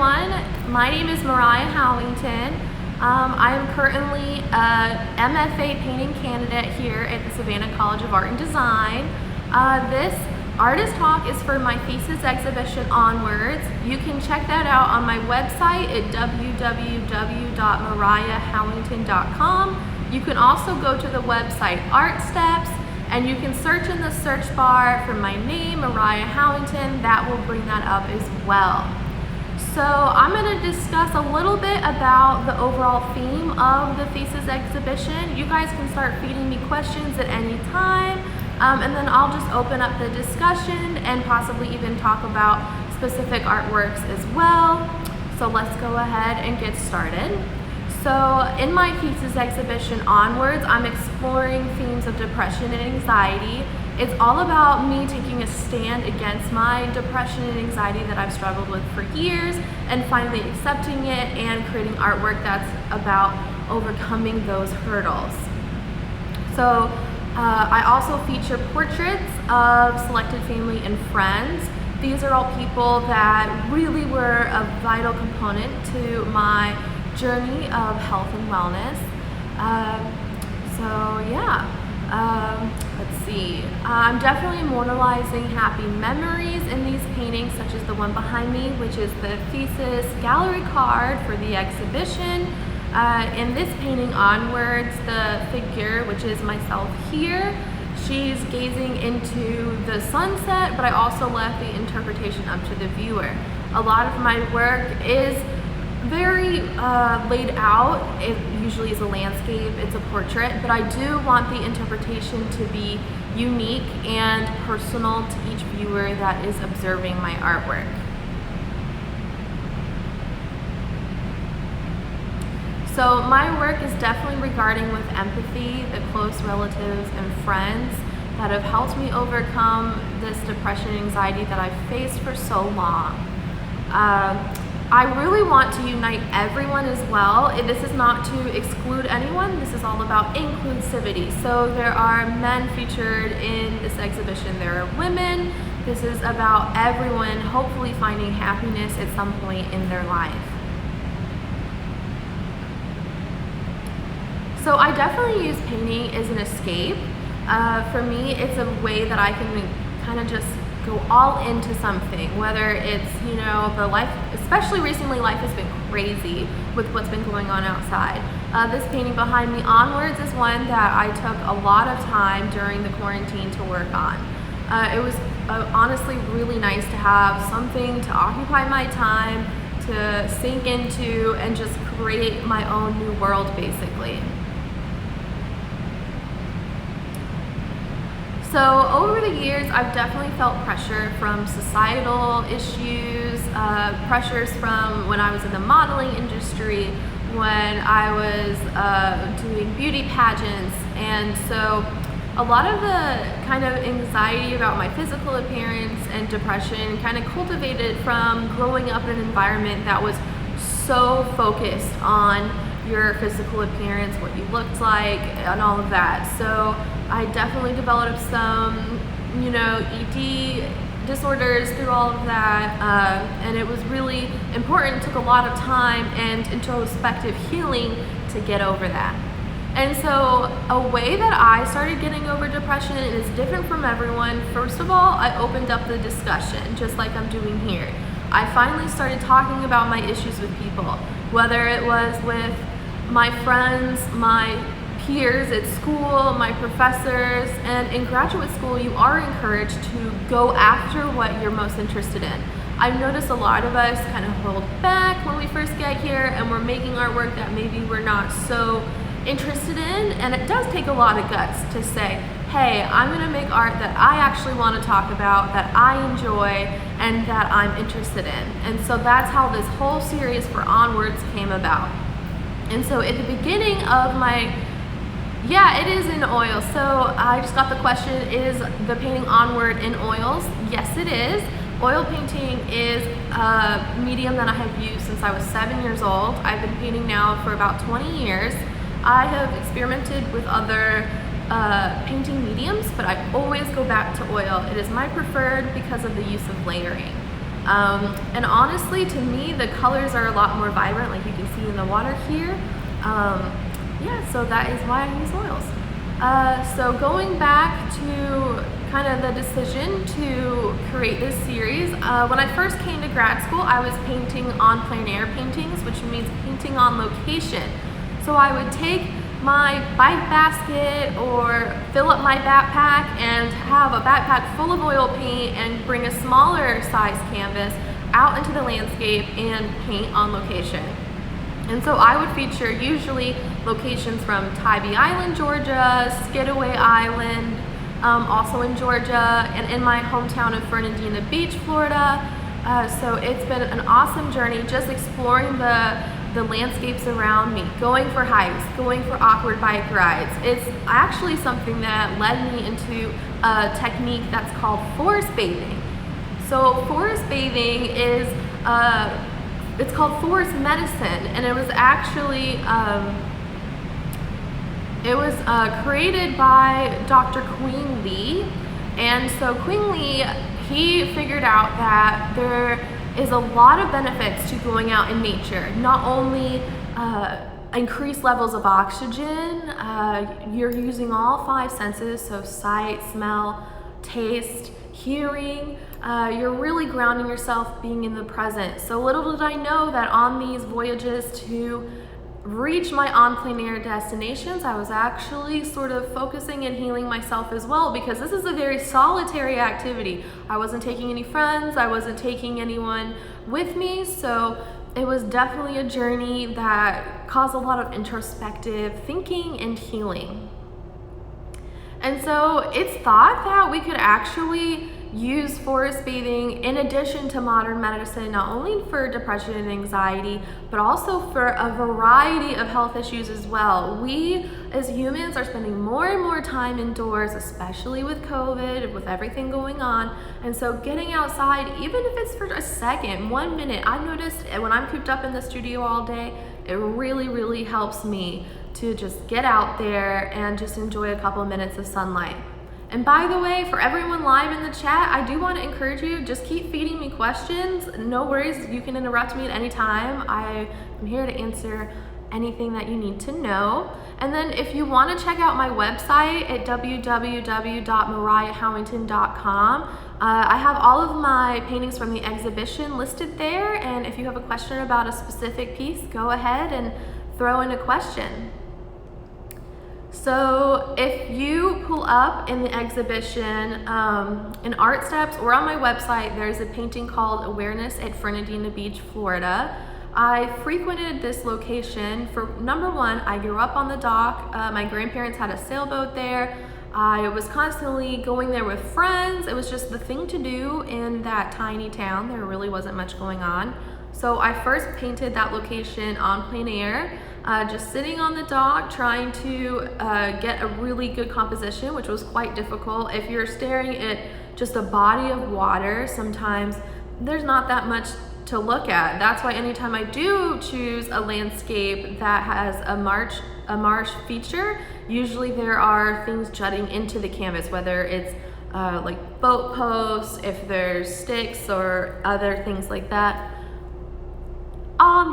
everyone. My name is Mariah Howington. I am currently a M.F.A. painting candidate here at the Savannah College of Art and Design. This artist talk is for my thesis exhibition Onwards. You can check that out on my website at www.mariahhowington.com. You can also go to the website Art Steps, and you can search in the search bar for my name, Mariah Howington. That will bring that up as well. So I'm going to discuss a little bit about the overall theme of the thesis exhibition. You guys can start feeding me questions at any time, and then I'll just open up the discussion and possibly even talk about specific artworks as well. So let's go ahead and get started. So in my thesis exhibition Onwards, I'm exploring themes of depression and anxiety. It's all about me taking a stand against my depression and anxiety that I've struggled with for years and finally accepting it and creating artwork that's about overcoming those hurdles. So I also feature portraits of selected family and friends. These are all people that really were a vital component to my journey of health and wellness. Let's see. I'm definitely immortalizing happy memories in these paintings, such as the one behind me, which is the thesis gallery card for the exhibition. In this painting Onwards, the figure, which is myself here, she's gazing into the sunset, but I also left the interpretation up to the viewer. A lot of my work is very laid out. It usually is a landscape, it's a portrait, but I do want the interpretation to be unique and personal to each viewer that is observing my artwork. So my work is definitely regarding with empathy, the close relatives and friends that have helped me overcome this depression and anxiety that I've faced for so long. I really want to unite everyone as well. This is not to exclude anyone. This is all about inclusivity. So there are men featured in this exhibition. There are women. This is about everyone hopefully finding happiness at some point in their life. So I definitely use painting as an escape. For me, it's a way that I can kind of just go all into something, whether it's, the life, especially recently, life has been crazy with what's been going on outside. This painting behind me, Onwards, is one that I took a lot of time during the quarantine to work on. It was honestly really nice to have something to occupy my time, to sink into, and just create my own new world, basically. So over the years, I've definitely felt pressure from societal issues, pressures from when I was in the modeling industry, when I was doing beauty pageants, and so a lot of the kind of anxiety about my physical appearance and depression kind of cultivated from growing up in an environment that was so focused on your physical appearance, what you looked like, and all of that. So I definitely developed some, ED disorders through all of that, and it was really important. It took a lot of time and introspective healing to get over that. And so a way that I started getting over depression, and it's different from everyone. First of all, I opened up the discussion, just like I'm doing here. I finally started talking about my issues with people, whether it was with my friends, my peers at school, my professors, and in graduate school, you are encouraged to go after what you're most interested in. I've noticed a lot of us kind of hold back when we first get here, and we're making artwork that maybe we're not so interested in, and it does take a lot of guts to say, hey, I'm gonna make art that I actually want to talk about, that I enjoy, and that I'm interested in. And so that's how this whole series for Onwards came about. And so at the beginning of it is in oils. So I just got the question, is the painting Onward in oils? Yes, it is. Oil painting is a medium that I have used since I was 7 years old. I've been painting now for about 20 years. I have experimented with other painting mediums, but I always go back to oil. It is my preferred because of the use of layering. And honestly, to me, the colors are a lot more vibrant, like you can see in the water here. Yeah, so that is why I use oils. So going back to kind of the decision to create this series, when I first came to grad school, I was painting on plein air paintings, which means painting on location. So I would take my bike basket or fill up my backpack and have a backpack full of oil paint and bring a smaller size canvas out into the landscape and paint on location. And so I would feature usually locations from Tybee Island, Georgia, Skidaway Island, also in Georgia, and in my hometown of Fernandina Beach, Florida. So it's been an awesome journey just exploring the landscapes around me, going for hikes, going for awkward bike rides. It's actually something that led me into a technique that's called forest bathing. So forest bathing is it's called forest medicine, and it was actually created by Dr. Queen Lee. And so Queen Lee, he figured out that there is a lot of benefits to going out in nature. Not only increased levels of oxygen, you're using all 5 senses, so sight, smell, taste, hearing. You're really grounding yourself, being in the present. So little did I know that on these voyages to reach my on plein air destinations, I was actually sort of focusing and healing myself as well, because this is a very solitary activity. I wasn't taking any friends, I wasn't taking anyone with me, so it was definitely a journey that caused a lot of introspective thinking and healing. And so it's thought that we could actually use forest bathing in addition to modern medicine, not only for depression and anxiety, but also for a variety of health issues as well. We as humans are spending more and more time indoors, especially with COVID, with everything going on. And so getting outside, even if it's for a second, 1 minute, I've noticed when I'm cooped up in the studio all day, it really, really helps me to just get out there and just enjoy a couple of minutes of sunlight. And by the way, for everyone live in the chat, I do want to encourage you, just keep feeding me questions. No worries, you can interrupt me at any time. I am here to answer anything that you need to know. And then if you want to check out my website at www.mariahhowington.com, I have all of my paintings from the exhibition listed there. And if you have a question about a specific piece, go ahead and throw in a question. So if you pull up in the exhibition in Art Steps or on my website, there's a painting called Awareness at Fernandina Beach, Florida. I frequented this location for, number one, I grew up on the dock. My grandparents had a sailboat there. I was constantly going there with friends. It was just the thing to do in that tiny town. There really wasn't much going on. So I first painted that location on plein air, just sitting on the dock trying to get a really good composition, which was quite difficult. If you're staring at just a body of water, sometimes there's not that much to look at. That's why anytime I do choose a landscape that has a marsh feature, usually there are things jutting into the canvas, whether it's like boat posts, if there's sticks or other things like that.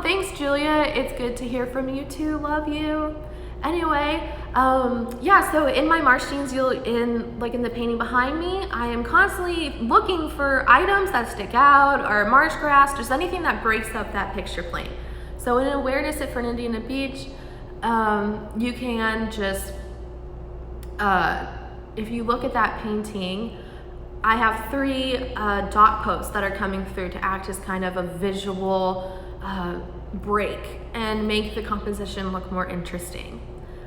Thanks, Julia. It's good to hear from you too. Love you. Anyway, yeah, so in my marsh scenes, in the painting behind me, I am constantly looking for items that stick out or marsh grass, just anything that breaks up that picture plane. So in Awareness at Fernandina Beach, you can just, if you look at that painting, I have 3 dock posts that are coming through to act as kind of a visual break and make the composition look more interesting.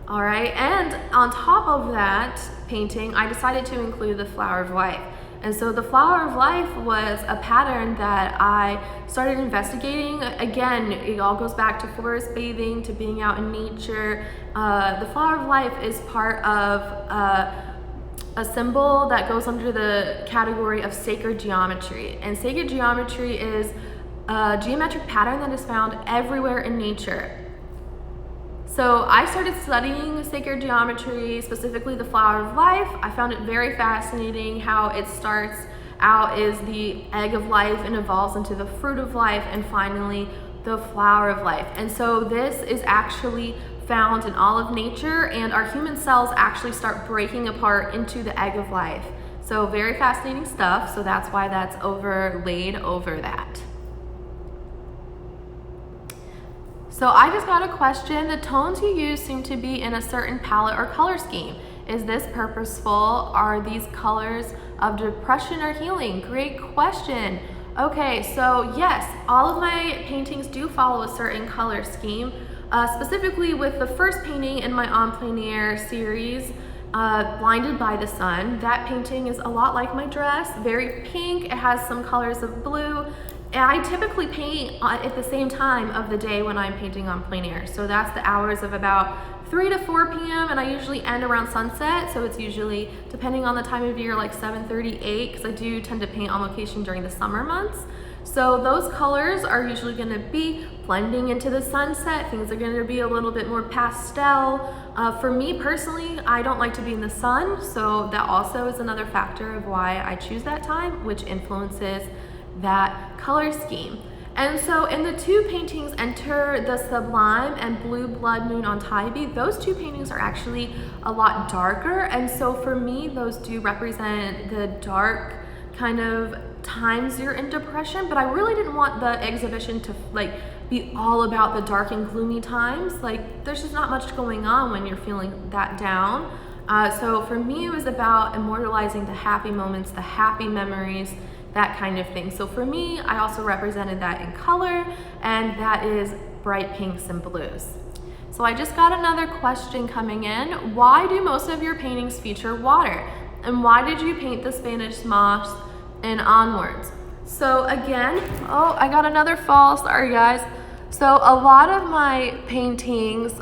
All right, and on top of that painting, I decided to include the flower of life. And so the flower of life was a pattern that I started investigating. Again, it all goes back to forest bathing, to being out in nature. The flower of life is part of a symbol that goes under the category of sacred geometry. And sacred geometry is a geometric pattern that is found everywhere in nature. So I started studying sacred geometry, specifically the flower of life. I found it very fascinating how it starts out is the egg of life and evolves into the fruit of life, and finally the flower of life. And so this is actually found in all of nature, and our human cells actually start breaking apart into the egg of life. So very fascinating stuff, so that's why that's overlaid over that. So I just got a question. The tones you use seem to be in a certain palette or color scheme. Is this purposeful? Are these colors of depression or healing? Great question. Okay, so yes, all of my paintings do follow a certain color scheme. Specifically with the first painting in my En Plein Air series, Blinded by the Sun. That painting is a lot like my dress, very pink. It has some colors of blue. And I typically paint at the same time of the day when I'm painting en plein air. So that's the hours of about 3 to 4 p.m. and I usually end around sunset. So it's usually, depending on the time of year, like 7:38, because I do tend to paint on location during the summer months. So those colors are usually gonna be blending into the sunset. Things are gonna be a little bit more pastel. For me personally, I don't like to be in the sun, so that also is another factor of why I choose that time, which influences that color scheme. And so in the two paintings, Enter the Sublime and Blue Blood Moon on Tybee, those two paintings are actually a lot darker. And so for me, those do represent the dark kind of times you're in depression, but I really didn't want the exhibition to be all about the dark and gloomy times. There's just not much going on when you're feeling that down. So for me, it was about immortalizing the happy moments, the happy memories, that kind of thing. So for me, I also represented that in color, and that is bright pinks and blues. So I just got another question coming in. Why do most of your paintings feature water? And why did you paint the Spanish moss and onwards? So again, oh, I got another fall, sorry guys. So a lot of my paintings,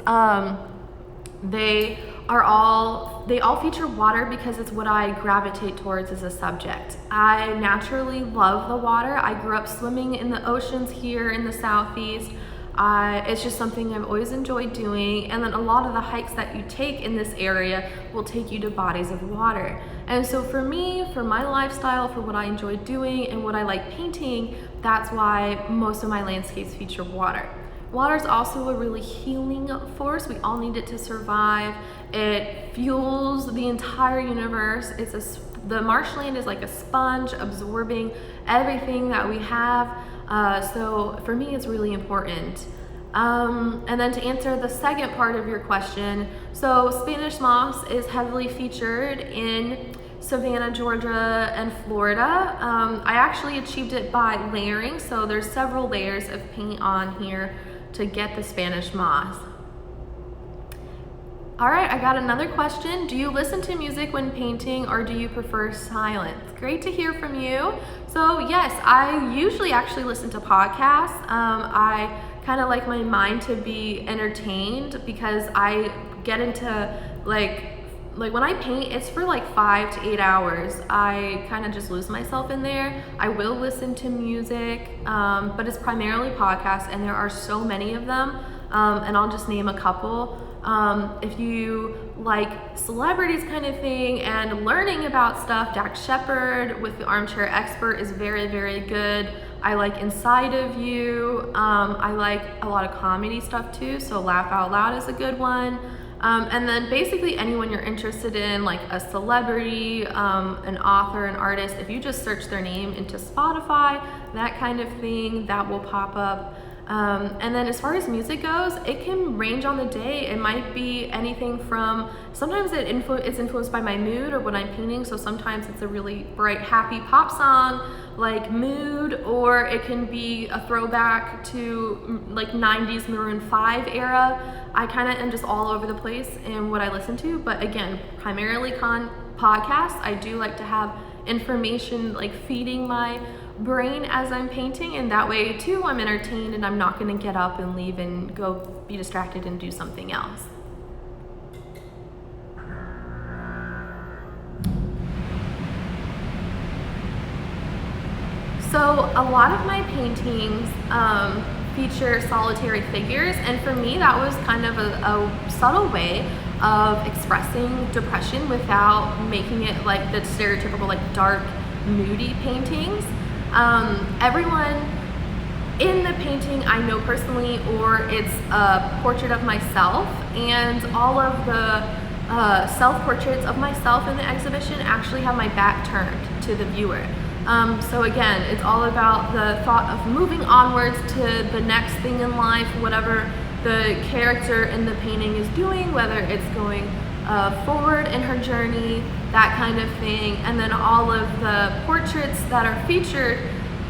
they all feature water because it's what I gravitate towards as a subject. I naturally love the water. I grew up swimming in the oceans here in the Southeast. It's just something I've always enjoyed doing, and then a lot of the hikes that you take in this area will take you to bodies of water. And so for me, for my lifestyle, for what I enjoy doing and what I like painting, that's why most of my landscapes feature water. Water is also a really healing force. We all need it to survive. It fuels the entire universe. The marshland is like a sponge absorbing everything that we have. So for me, it's really important. And then to answer the second part of your question, so Spanish moss is heavily featured in Savannah, Georgia, and Florida. I actually achieved it by layering, so there's several layers of paint on here to get the Spanish moss. All right, I got another question. Do you listen to music when painting, or do you prefer silence? Great to hear from you. So yes, I usually actually listen to podcasts. I kind of like my mind to be entertained because I get into like when I paint, it's for like 5 to 8 hours. I kind of just lose myself in there. I will listen to music, but it's primarily podcasts, and there are so many of them. And I'll just name a couple. If you like celebrities kind of thing and learning about stuff, Dax Shepard with The Armchair Expert is very, very good. I like Inside of You. I like a lot of comedy stuff too, so Laugh Out Loud is a good one. And then basically anyone you're interested in, like a celebrity, an author, an artist, if you just search their name into Spotify, that kind of thing, that will pop up. And then as far as music goes, it can range on the day. It might be anything from, sometimes it's influenced by my mood or what I'm painting. So sometimes it's a really bright, happy pop song, like Mood, or it can be a throwback to like 90s Maroon 5 era. I kind of am just all over the place in what I listen to, but again, primarily podcasts. I do like to have information like feeding my brain as I'm painting, and that way too I'm entertained and I'm not going to get up and leave and go be distracted and do something else. So a lot of my paintings feature solitary figures, and for me that was kind of a subtle way of expressing depression without making it like the stereotypical like dark moody paintings. Everyone in the painting I know personally, or it's a portrait of myself, and all of the self-portraits of myself in the exhibition actually have my back turned to the viewer. So again, it's all about the thought of moving onwards to the next thing in life, whatever the character in the painting is doing, whether it's going forward in her journey, that kind of thing. And then all of the portraits that are featured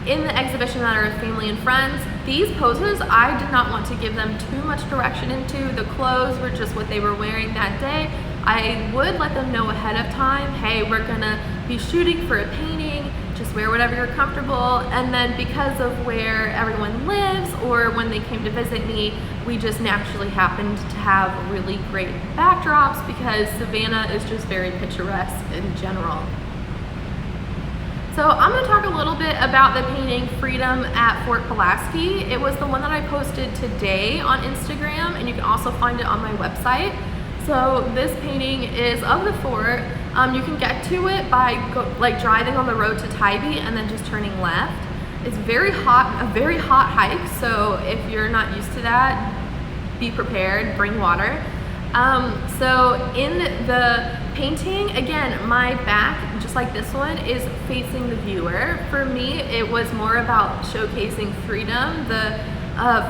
in the exhibition that are of family and friends, these poses, I did not want to give them too much direction into. The clothes were just what they were wearing that day. I would let them know ahead of time, hey, we're gonna be shooting for a painting, just wear whatever you're comfortable. And then because of where everyone lives, or when they came to visit me, we just naturally happened to have really great backdrops because Savannah is just very picturesque in general. So I'm going to talk a little bit about the painting Freedom at Fort Pulaski. It was the one that I posted today on Instagram, and you can also find it on my website. So this painting is of the fort. You can get to it by driving on the road to Tybee and then just turning left. It's very hot, a very hot hike, so if you're not used to that, be prepared, bring water. So in the painting, again, my back, just like this one, is facing the viewer. For me, it was more about showcasing freedom. The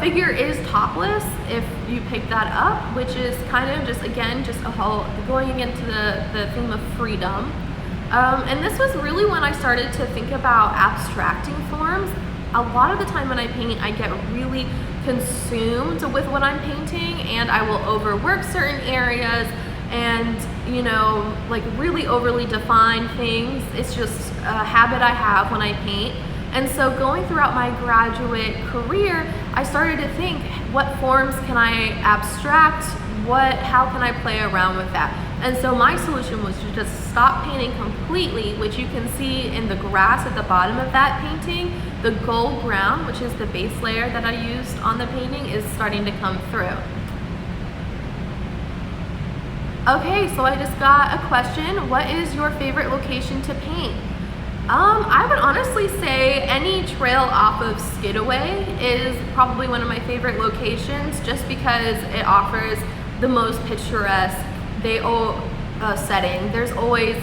figure is topless, if you pick that up, which is kind of just, again, just a whole, going into the theme of freedom. And this was really when I started to think about abstracting forms. A lot of the time when I paint, I get really consumed with what I'm painting, and I will overwork certain areas and, you know, like really overly define things. It's just a habit I have when I paint. And so going throughout my graduate career, I started to think, what forms can I abstract? How can I play around with that? And so my solution was to just stop painting completely, which you can see in the grass at the bottom of that painting. The gold ground, which is the base layer that I used on the painting, is starting to come through. Okay, so I just got a question. What is your favorite location to paint? I would honestly say any trail off of Skidaway is probably one of my favorite locations, just because it offers the most picturesque setting. There's always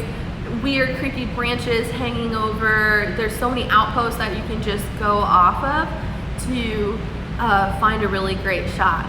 weird, creepy branches hanging over. There's so many outposts that you can just go off of to find a really great shot.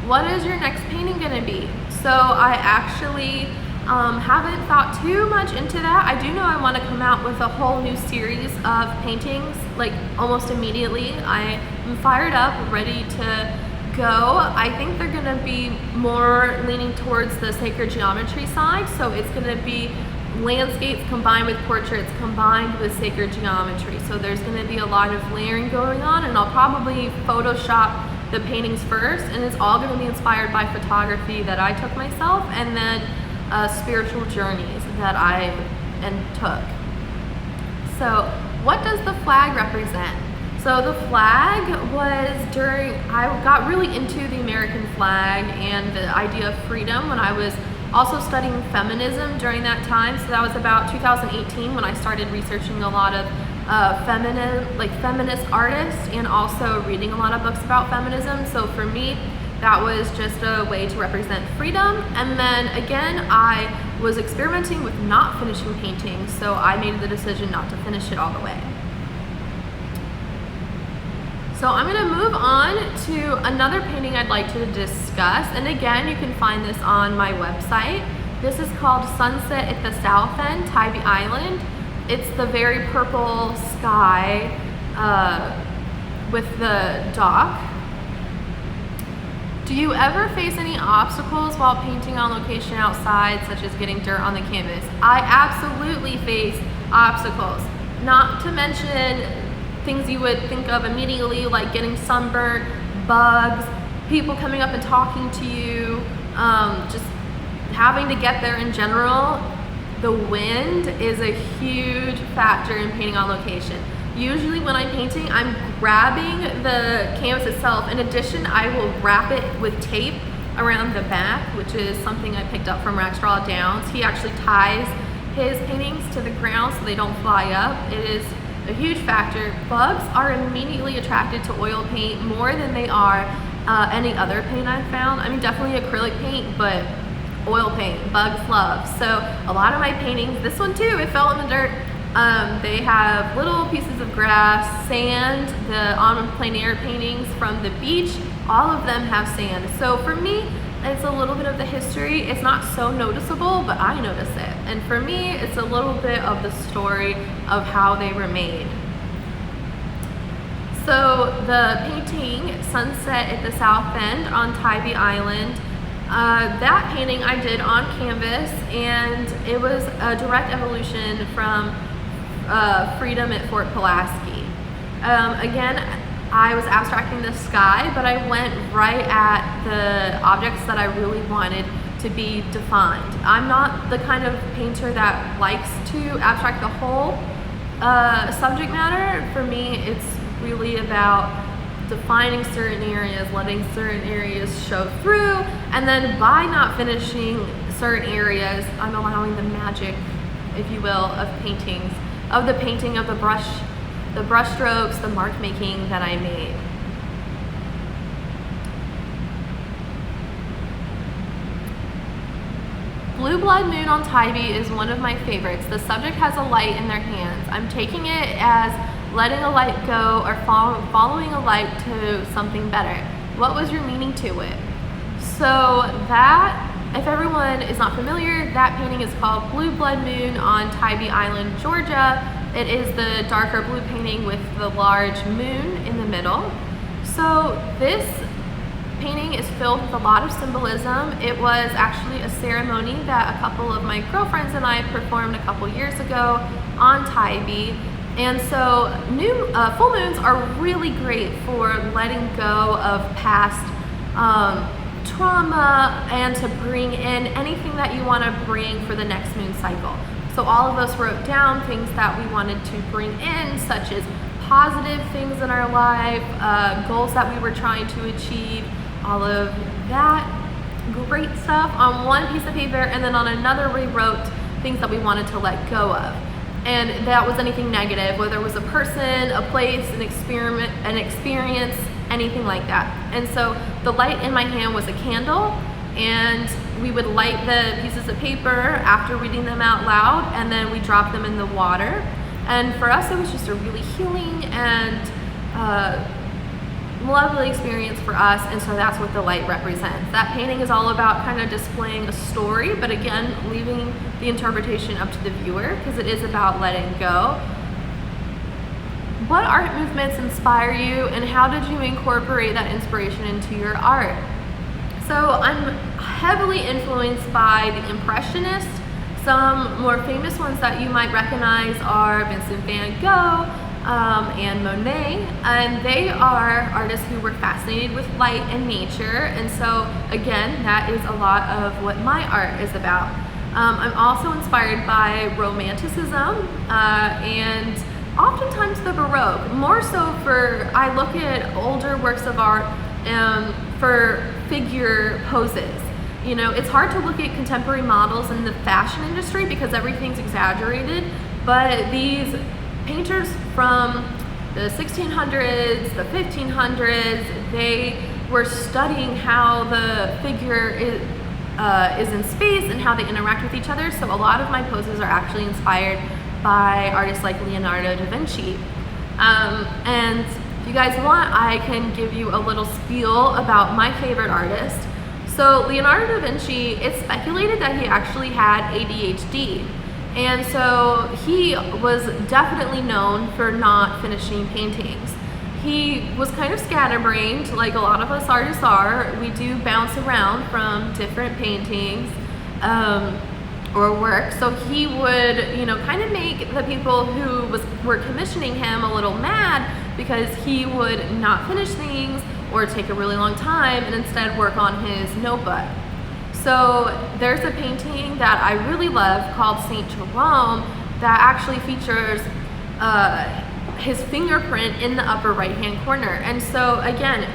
What is your next painting gonna be? So I actually haven't thought too much into that. I do know I want to come out with a whole new series of paintings, like almost immediately. I am fired up, ready to go. I think they're going to be more leaning towards the sacred geometry side, so it's going to be landscapes combined with portraits combined with sacred geometry. So there's going to be a lot of layering going on, and I'll probably Photoshop the paintings first, and it's all going to be inspired by photography that I took myself, and then spiritual journeys that I took. So what does the flag represent? So the flag was I got really into the American flag and the idea of freedom when I was also studying feminism during that time. So that was about 2018 when I started researching a lot of feminist artists, and also reading a lot of books about feminism. So for me, that was just a way to represent freedom. And then again, I was experimenting with not finishing painting, so I made the decision not to finish it all the way. So I'm gonna move on to another painting I'd like to discuss. And again, you can find this on my website. This is called Sunset at the South End, Tybee Island. It's the very purple sky with the dock. Do you ever face any obstacles while painting on location outside, such as getting dirt on the canvas? I absolutely face obstacles, not to mention things you would think of immediately, like getting sunburnt, bugs, people coming up and talking to you, just having to get there in general. The wind is a huge factor in painting on location. Usually when I'm painting, I'm grabbing the canvas itself. In addition, I will wrap it with tape around the back, which is something I picked up from Rackstraw Downs. He actually ties his paintings to the ground so they don't fly up. It is a huge factor. Bugs are immediately attracted to oil paint more than they are any other paint I've found. I mean, definitely acrylic paint, but oil paint, bugs love. So a lot of my paintings, this one too, it fell in the dirt. They have little pieces of grass, sand. The on plein air paintings from the beach, all of them have sand. So for me, it's a little bit of the history. It's not so noticeable, but I notice it. And for me, it's a little bit of the story of how they were made. So the painting, Sunset at the South End on Tybee Island, that painting I did on canvas, and it was a direct evolution from Freedom at Fort Pulaski. Again, I was abstracting the sky, but I went right at the objects that I really wanted to be defined. I'm not the kind of painter that likes to abstract the whole subject matter. For me, it's really about defining certain areas, letting certain areas show through, and then by not finishing certain areas, I'm allowing the magic, if you will, of paintings, of the painting of the brush strokes, the mark making that I made. Blue Blood Moon on Tybee is one of my favorites. The subject has a light in their hands. I'm taking it as letting a light go or following a light to something better. What was your meaning to it? So that, if everyone is not familiar, that painting is called Blue Blood Moon on Tybee Island, Georgia. It is the darker blue painting with the large moon in the middle. So this painting is filled with a lot of symbolism. It was actually a ceremony that a couple of my girlfriends and I performed a couple years ago on Tybee. And so full moons are really great for letting go of past trauma and to bring in anything that you want to bring for the next moon cycle. So all of us wrote down things that we wanted to bring in, such as positive things in our life, goals that we were trying to achieve, all of that great stuff on one piece of paper, and then on another we wrote things that we wanted to let go of. And that was anything negative, whether it was a person, a place, an experience, anything like that. And so the light in my hand was a candle, and we would light the pieces of paper after reading them out loud, and then we drop them in the water. And for us, it was just a really healing and lovely experience for us, and so that's what the light represents. That painting is all about kind of displaying a story, but again, leaving the interpretation up to the viewer, because it is about letting go. What art movements inspire you, and how did you incorporate that inspiration into your art? So I'm heavily influenced by the Impressionists. Some more famous ones that you might recognize are Vincent van Gogh and Monet, and they are artists who were fascinated with light and nature, and so again, that is a lot of what my art is about. I'm also inspired by Romanticism and oftentimes the Baroque, more so I look at older works of art for figure poses. You know, it's hard to look at contemporary models in the fashion industry because everything's exaggerated, but these painters from the 1600s, the 1500s, they were studying how the figure is in space and how they interact with each other. So a lot of my poses are actually inspired by artists like Leonardo da Vinci. And if you guys want, I can give you a little spiel about my favorite artist. So Leonardo da Vinci, it's speculated that he actually had ADHD. And so he was definitely known for not finishing paintings. He was kind of scatterbrained, like a lot of us artists are. We do bounce around from different paintings or work. So he would, you know, kind of make the people who were commissioning him a little mad because he would not finish things or take a really long time and instead work on his notebook. So there's a painting that I really love called Saint Jerome that actually features his fingerprint in the upper right hand corner. And so again,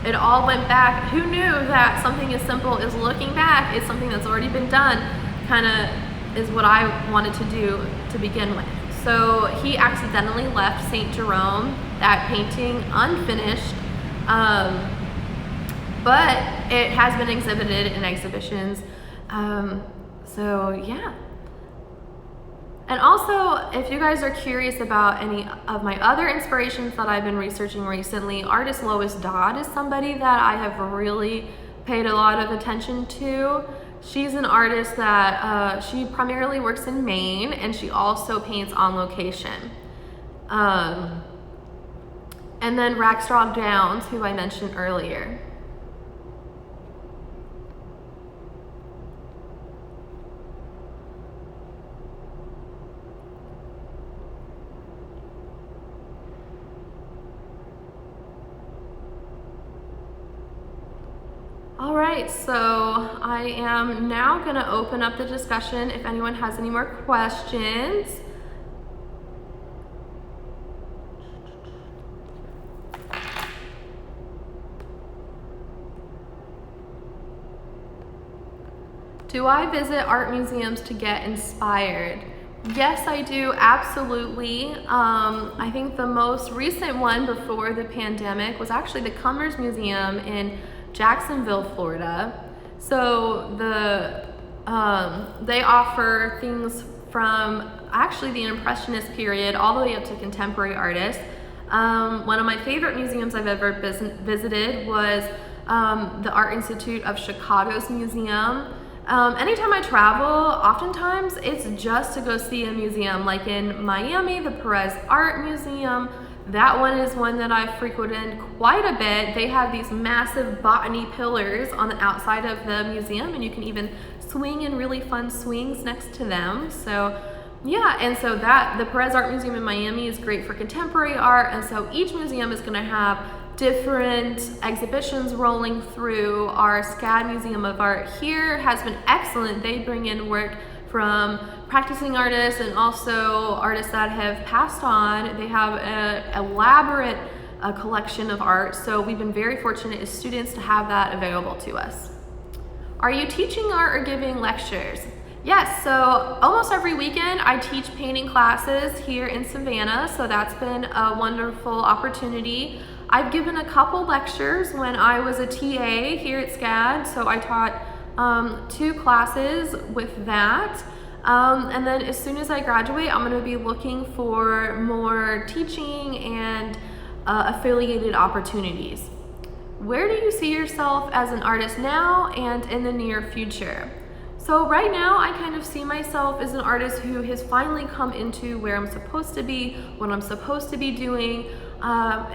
it all went back. Who knew that something as simple as looking back is something that's already been done, kind of is what I wanted to do to begin with. So he accidentally left St. Jerome, that painting, unfinished, but it has been exhibited in exhibitions. So yeah. And also, if you guys are curious about any of my other inspirations that I've been researching recently, artist Lois Dodd is somebody that I have really paid a lot of attention to. She's an artist that she primarily works in Maine, and she also paints on location. And then Rackstraw Downs, who I mentioned earlier. All right, so I am now going to open up the discussion if anyone has any more questions. Do I visit art museums to get inspired? Yes, I do, absolutely. I think the most recent one before the pandemic was actually the Cummers Museum in Jacksonville, Florida. So they offer things from actually the Impressionist period all the way up to contemporary artists. One of my favorite museums I've ever visited was the Art Institute of Chicago's museum. Anytime I travel, oftentimes it's just to go see a museum. Like in Miami, the Perez Art Museum, that one is one that I've frequented quite a bit. They have these massive botany pillars on the outside of the museum, and you can even swing in really fun swings next to them. So yeah, and so the Perez Art Museum in Miami is great for contemporary art, and so each museum is going to have different exhibitions rolling through. Our SCAD Museum of Art here has been excellent. They bring in work from practicing artists and also artists that have passed on. They have an elaborate collection of art, so we've been very fortunate as students to have that available to us. Are you teaching art or giving lectures? Yes, so almost every weekend I teach painting classes here in Savannah, so that's been a wonderful opportunity. I've given a couple lectures when I was a TA here at SCAD, so I taught 2 classes with that. And then as soon as I graduate, I'm going to be looking for more teaching and affiliated opportunities. Where do you see yourself as an artist now and in the near future? So right now, I kind of see myself as an artist who has finally come into where I'm supposed to be, what I'm supposed to be doing.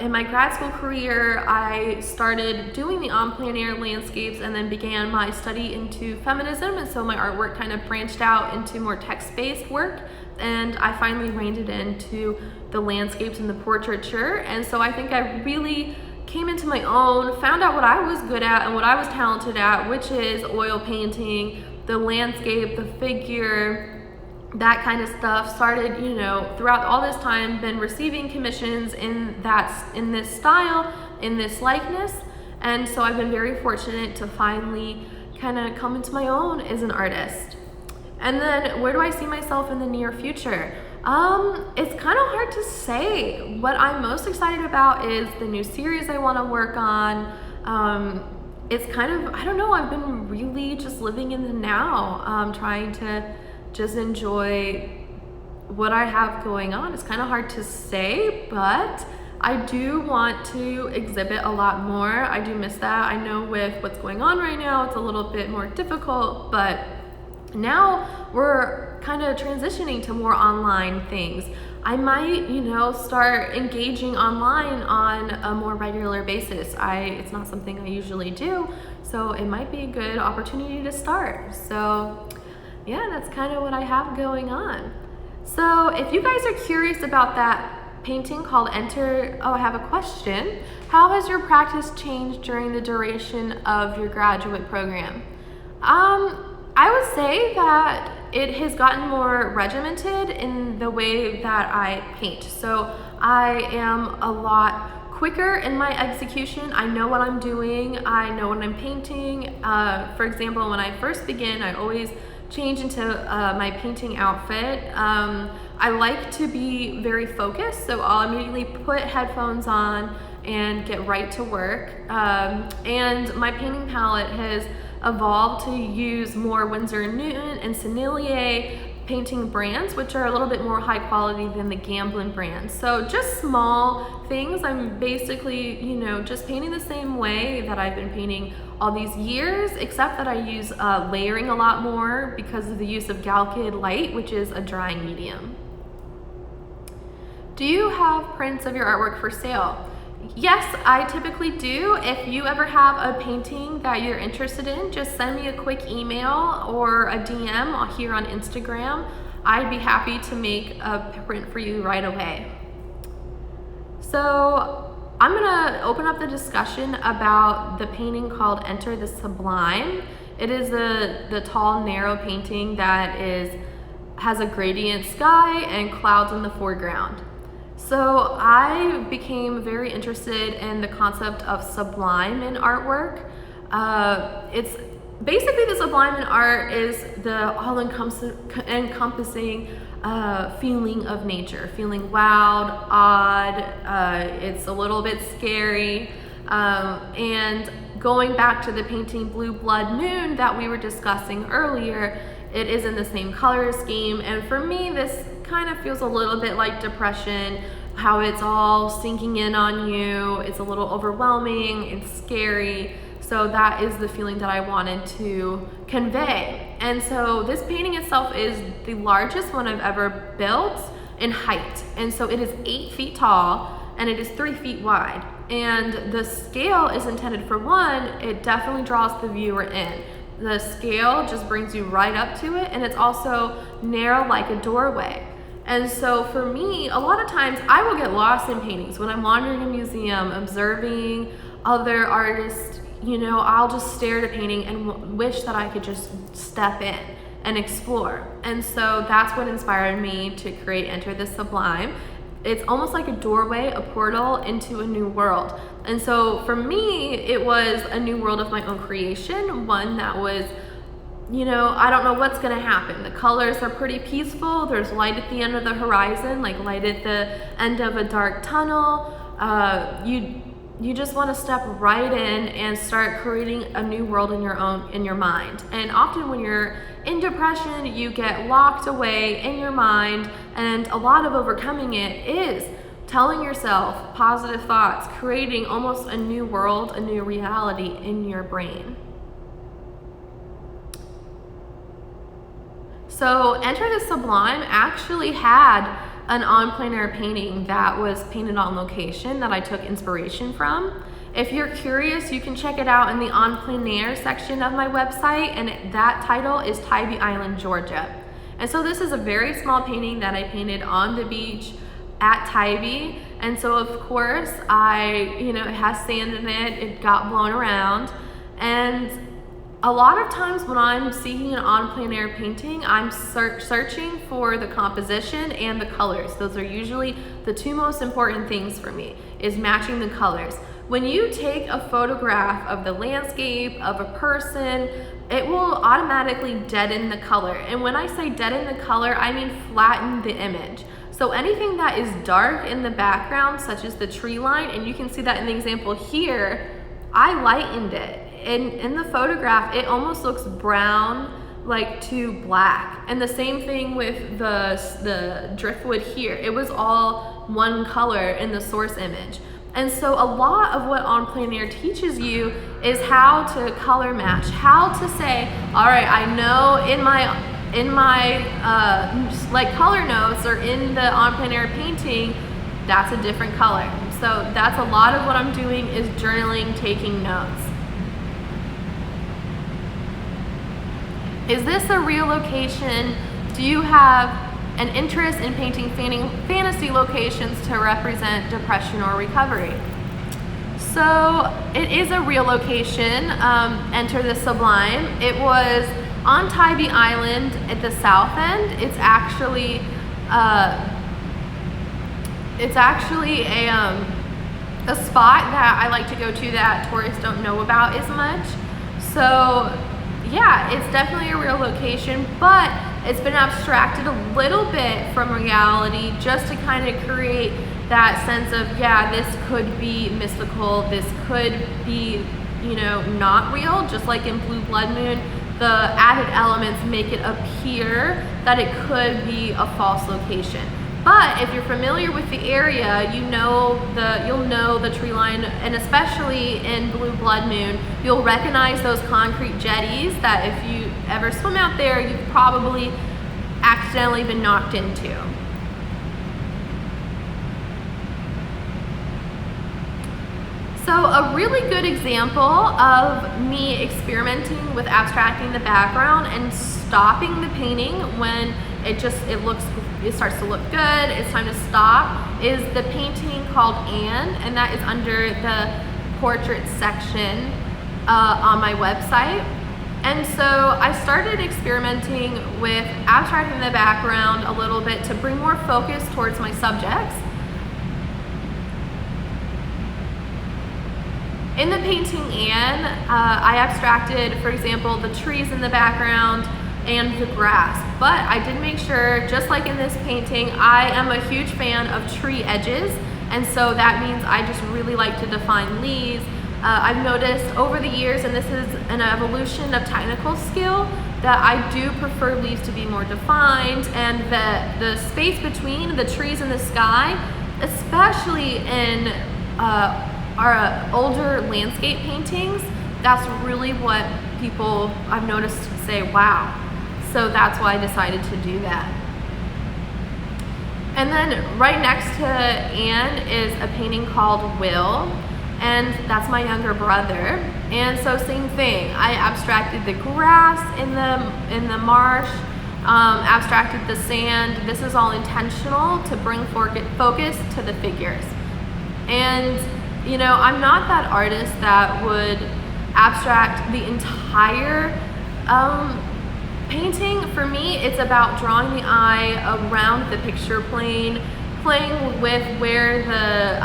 In my grad school career, I started doing the en plein air landscapes and then began my study into feminism, and so my artwork kind of branched out into more text-based work, and I finally reined it into the landscapes and the portraiture. And so I think I really came into my own, found out what I was good at and what I was talented at, which is oil painting, the landscape, the figure, that kind of stuff. Started, throughout all this time, been receiving commissions in this style, in this likeness, and so I've been very fortunate to finally kind of come into my own as an artist. And then where do I see myself in the near future? It's kind of hard to say. What I'm most excited about is the new series I want to work on. It's kind of, I don't know, I've been really just living in the now, trying to just enjoy what I have going on. It's kind of hard to say, but I do want to exhibit a lot more. I do miss that. I know with what's going on right now, it's a little bit more difficult, but now we're kind of transitioning to more online things. I might, start engaging online on a more regular basis. It's not something I usually do, so it might be a good opportunity to start. So yeah, that's kind of what I have going on. So if you guys are curious about that painting called I have a question. How has your practice changed during the duration of your graduate program? I would say that it has gotten more regimented in the way that I paint. So I am a lot quicker in my execution. I know what I'm doing. I know what I'm painting. For example, when I first begin, I always change into my painting outfit, I like to be very focused, so I'll immediately put headphones on and get right to work. And my painting palette has evolved to use more Winsor & Newton and Sennelier painting brands, which are a little bit more high quality than the Gamblin brands. So just small things. I'm basically, just painting the same way that I've been painting all these years, except that I use layering a lot more because of the use of Galkyd Light, which is a drying medium. Do you have prints of your artwork for sale? Yes, I typically do. If you ever have a painting that you're interested in, just send me a quick email or a DM here on Instagram. I'd be happy to make a print for you right away. So I'm gonna open up the discussion about the painting called Enter the Sublime. It is the tall, narrow painting that has a gradient sky and clouds in the foreground. So I became very interested in the concept of sublime in artwork. It's basically, the sublime in art is the all-encompassing feeling of nature, feeling wowed, odd, it's a little bit scary. And going back to the painting Blue Blood Moon that we were discussing earlier, it is in the same color scheme, and for me this kind of feels a little bit like depression, how it's all sinking in on you, it's a little overwhelming, it's scary. So that is the feeling that I wanted to convey. And so this painting itself is the largest one I've ever built in height. And so it is 8 feet tall and it is 3 feet wide. And the scale is intended for one, it definitely draws the viewer in. The scale just brings you right up to it, and it's also narrow like a doorway. And so for me, a lot of times I will get lost in paintings. When I'm wandering a museum, observing other artists, I'll just stare at a painting and wish that I could just step in and explore. And so that's what inspired me to create Enter the Sublime. It's almost like a doorway, a portal into a new world. And so for me, it was a new world of my own creation, one that was, I don't know what's gonna happen. The colors are pretty peaceful. There's light at the end of the horizon, like light at the end of a dark tunnel. You just want to step right in and start creating a new world in your mind. And often when you're in depression, you get locked away in your mind, and a lot of overcoming it is telling yourself positive thoughts, creating almost a new world, a new reality in your brain. So Enter the Sublime actually had an on plein air painting that was painted on location that I took inspiration from. If you're curious, you can check it out in the on plein air section of my website, and that title is Tybee Island, Georgia. And so this is a very small painting that I painted on the beach at Tybee. And so of course it has sand in it, it got blown around. And a lot of times when I'm seeking an on plein air painting, I'm searching for the composition and the colors. Those are usually the two most important things for me, is matching the colors. When you take a photograph of the landscape, of a person, it will automatically deaden the color. And when I say deaden the color, I mean flatten the image. So anything that is dark in the background, such as the tree line, and you can see that in the example here, I lightened it. In the photograph, it almost looks brown, like to black. And the same thing with the driftwood here. It was all one color in the source image. And so a lot of what on plein air teaches you is how to color match, how to say, all right, I know in my color notes or in the on plein air painting, that's a different color. So that's a lot of what I'm doing, is journaling, taking notes. Is this a real location? Do you have an interest in painting fantasy locations to represent depression or recovery? So it is a real location, Enter the Sublime. It was on Tybee Island at the south end. It's actually a spot that I like to go to that tourists don't know about as much. So yeah, it's definitely a real location, but it's been abstracted a little bit from reality just to kind of create that sense of, yeah, this could be mystical, this could be, you know, not real. Just like in Blue Blood Moon, the added elements make it appear that it could be a false location. But if you're familiar with the area, you'll know the tree line, and especially in Blue Blood Moon, you'll recognize those concrete jetties that if you ever swim out there, you've probably accidentally been knocked into. So a really good example of me experimenting with abstracting the background and stopping the painting when it starts to look good, it's time to stop, is the painting called Anne, and that is under the portrait section on my website. And so I started experimenting with abstracting the background a little bit to bring more focus towards my subjects. In the painting Anne, I abstracted, for example, the trees in the background and the grass, but I did make sure, just like in this painting, I am a huge fan of tree edges, and so that means I just really like to define leaves. I've noticed over the years, and this is an evolution of technical skill, that I do prefer leaves to be more defined, and the space between the trees and the sky, especially in our older landscape paintings, that's really what people I've noticed say, wow. So that's why I decided to do that. And then right next to Anne is a painting called Will, and that's my younger brother. And so same thing, I abstracted the grass in the marsh, abstracted the sand. This is all intentional to bring focus to the figures. And you know, I'm not that artist that would abstract the entire painting. For me, it's about drawing the eye around the picture plane, playing with where the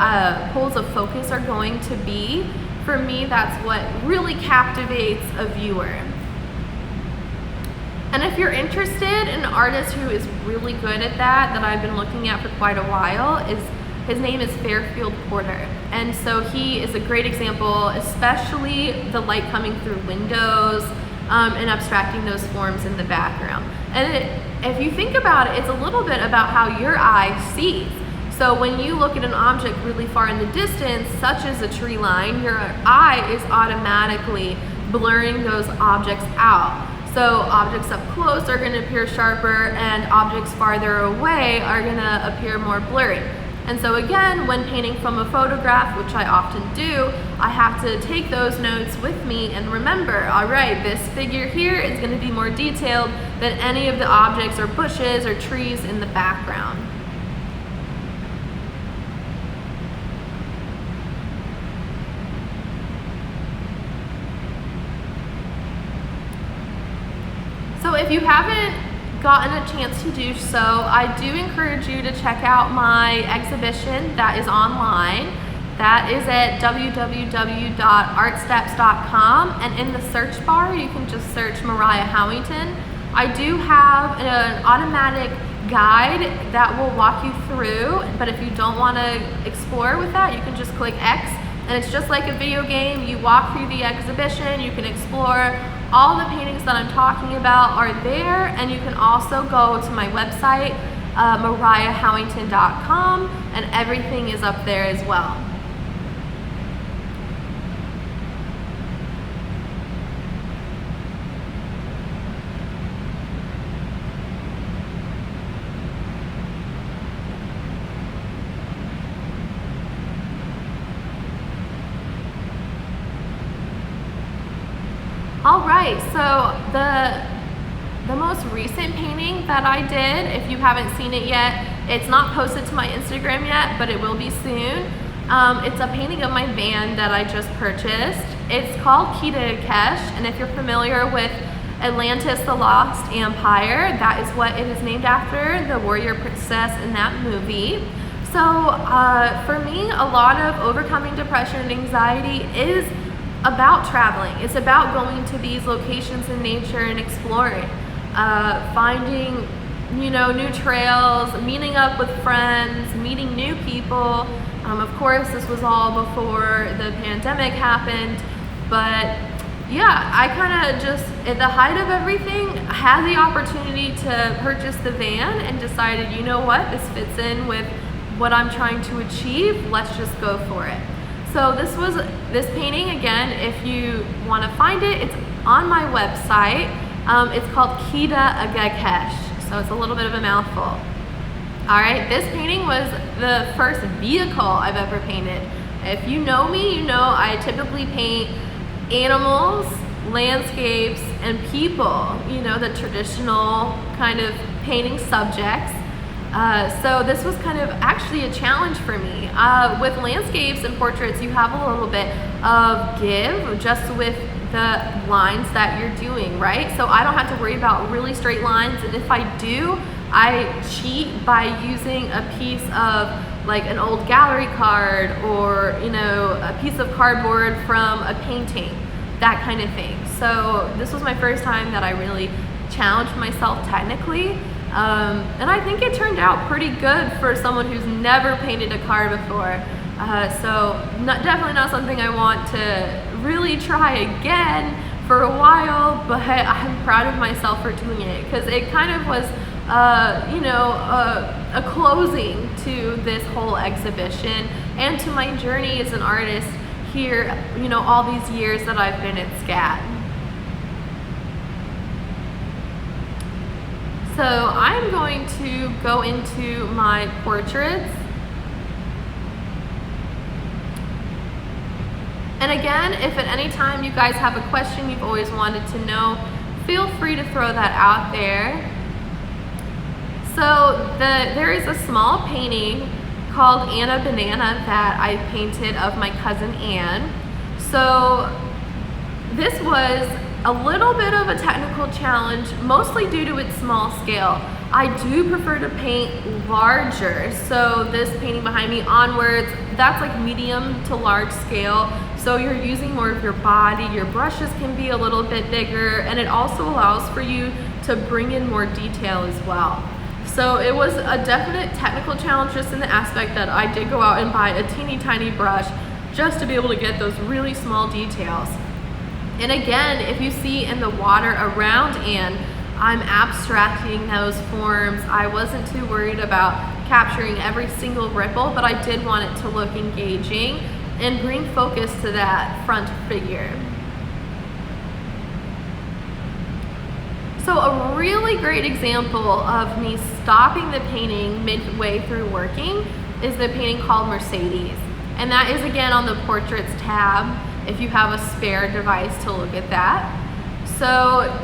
poles of focus are going to be. For me, that's what really captivates a viewer. And if you're interested in an artist who is really good at that I've been looking at for quite a while, his name is Fairfield Porter. And so he is a great example, especially the light coming through windows, and abstracting those forms in the background. And if you think about it, it's a little bit about how your eye sees. So when you look at an object really far in the distance, such as a tree line, your eye is automatically blurring those objects out. So objects up close are going to appear sharper, and objects farther away are going to appear more blurry. And so again, when painting from a photograph, which I often do, I have to take those notes with me and remember, all right, this figure here is going to be more detailed than any of the objects or bushes or trees in the background. So if you haven't gotten a chance to do so, I do encourage you to check out my exhibition that is online. That is at www.artsteps.com, and in the search bar you can just search Mariah Howington. I do have an automatic guide that will walk you through, but if you don't want to explore with that, you can just click X, and it's just like a video game. You walk through the exhibition, you can explore. All the paintings that I'm talking about are there, and you can also go to my website, mariahhowington.com, and everything is up there as well. All right, so the most recent painting that I did, if you haven't seen it yet, it's not posted to my Instagram yet, but it will be soon. It's a painting of my van that I just purchased. It's called Key to Kesh, and if you're familiar with Atlantis, the Lost Empire, that is what it is named after, the warrior princess in that movie. So for me, a lot of overcoming depression and anxiety is about traveling. It's about going to these locations in nature and exploring, finding, new trails, meeting up with friends, meeting new people. Of course, this was all before the pandemic happened, but yeah, I kind of just, at the height of everything, had the opportunity to purchase the van and decided, you know what, this fits in with what I'm trying to achieve, let's just go for it. So this painting, again, if you want to find it, it's on my website. It's called Kita Agakesh, so it's a little bit of a mouthful. All right, this painting was the first vehicle I've ever painted. If you know me, you know I typically paint animals, landscapes, and people, the traditional kind of painting subjects. So this was kind of actually a challenge for me. With landscapes and portraits, you have a little bit of give just with the lines that you're doing, right? So I don't have to worry about really straight lines, and if I do, I cheat by using a piece of like an old gallery card or a piece of cardboard from a painting, that kind of thing. So this was my first time that I really challenged myself technically, and I think it turned out pretty good for someone who's never painted a card before. So definitely not something I want to really try again for a while, but I'm proud of myself for doing it because it kind of was a closing to this whole exhibition and to my journey as an artist here, all these years that I've been at SCAD. So I'm going to go into my portraits. And again, if at any time you guys have a question you've always wanted to know, feel free to throw that out there. So there is a small painting called Anna Banana that I painted of my cousin Anne. So this was a little bit of a technical challenge, mostly due to its small scale. I do prefer to paint larger. So this painting behind me onwards, that's like medium to large scale. So you're using more of your body, your brushes can be a little bit bigger, and it also allows for you to bring in more detail as well. So it was a definite technical challenge just in the aspect that I did go out and buy a teeny tiny brush just to be able to get those really small details. And again, if you see in the water around Anne, I'm abstracting those forms. I wasn't too worried about capturing every single ripple, but I did want it to look engaging and bring focus to that front figure. So a really great example of me stopping the painting midway through working is the painting called Mercedes. And that is again on the Portraits tab if you have a spare device to look at that. So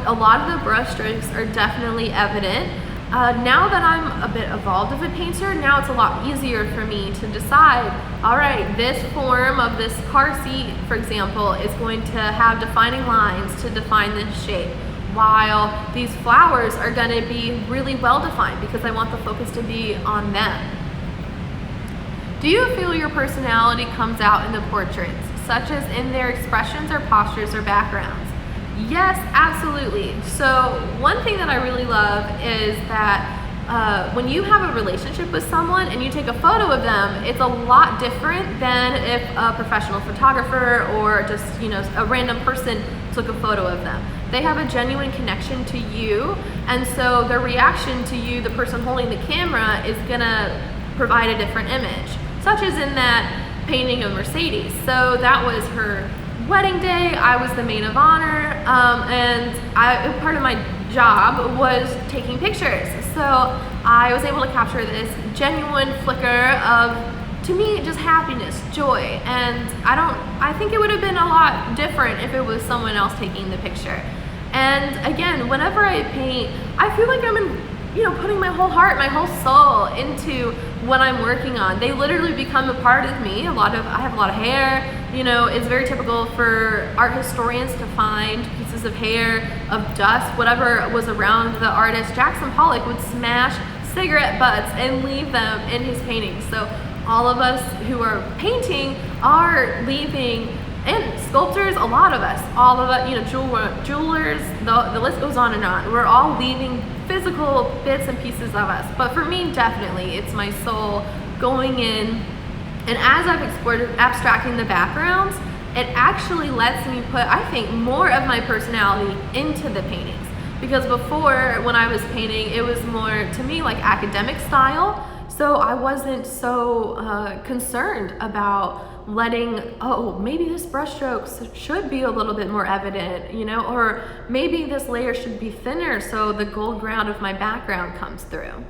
a lot of the brush strokes are definitely evident. Now that I'm a bit evolved of a painter, now it's a lot easier for me to decide, all right, this form of this car seat, for example, is going to have defining lines to define this shape, while these flowers are going to be really well defined because I want the focus to be on them. Do you feel your personality comes out in the portraits, such as in their expressions or postures or backgrounds? Yes, absolutely. So one thing that I really love is that when you have a relationship with someone and you take a photo of them, it's a lot different than if a professional photographer or just a random person took a photo of them. They have a genuine connection to you, and so their reaction to you, the person holding the camera, is gonna provide a different image, such as in that painting of Mercedes. So that was her wedding day. I was the maid of honor, and part of my job was taking pictures. So I was able to capture this genuine flicker of, to me, just happiness, joy. And I think it would have been a lot different if it was someone else taking the picture. And again, whenever I paint, I feel like I'm putting my whole heart, my whole soul into what I'm working on. They literally become a part of me. I have a lot of hair. It's very typical for art historians to find pieces of hair, of dust, whatever was around the artist. Jackson Pollock would smash cigarette butts and leave them in his paintings. So all of us who are painting are leaving And sculptors, a lot of us, all of us, jewelers, the list goes on and on. We're all leaving physical bits and pieces of us. But for me, definitely, it's my soul going in. And as I've explored abstracting the backgrounds, it actually lets me put, I think, more of my personality into the paintings. Because before, when I was painting, it was more, to me, like academic style. So I wasn't so concerned about letting, maybe this brushstroke should be a little bit more evident, or maybe this layer should be thinner so the gold ground of my background comes through.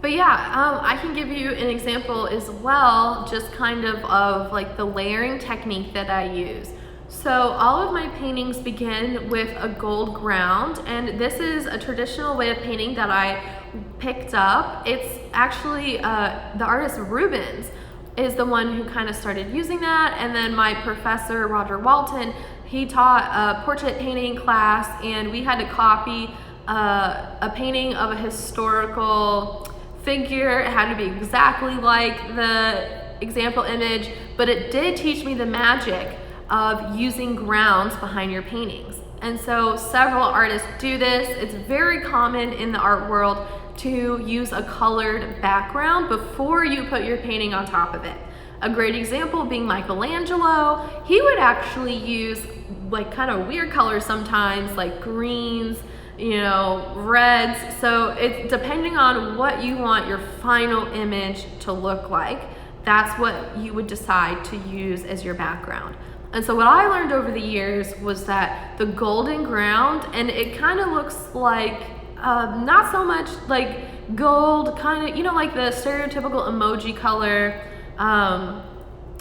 But yeah, I can give you an example as well, just kind of like the layering technique that I use. So all of my paintings begin with a gold ground, and this is a traditional way of painting that I picked up. It's actually the artist Rubens is the one who kind of started using that, and then my professor Roger Walton, he taught a portrait painting class, and we had to copy a painting of a historical figure. It had to be exactly like the example image, but it did teach me the magic of using grounds behind your paintings. And so several artists do this. It's very common in the art world to use a colored background before you put your painting on top of it. A great example being Michelangelo. He would actually use like kind of weird colors sometimes, like greens, reds. So it's depending on what you want your final image to look like, that's what you would decide to use as your background. And so what I learned over the years was that the golden ground, and it kind of looks like, not so much like gold, kind of, like the stereotypical emoji color.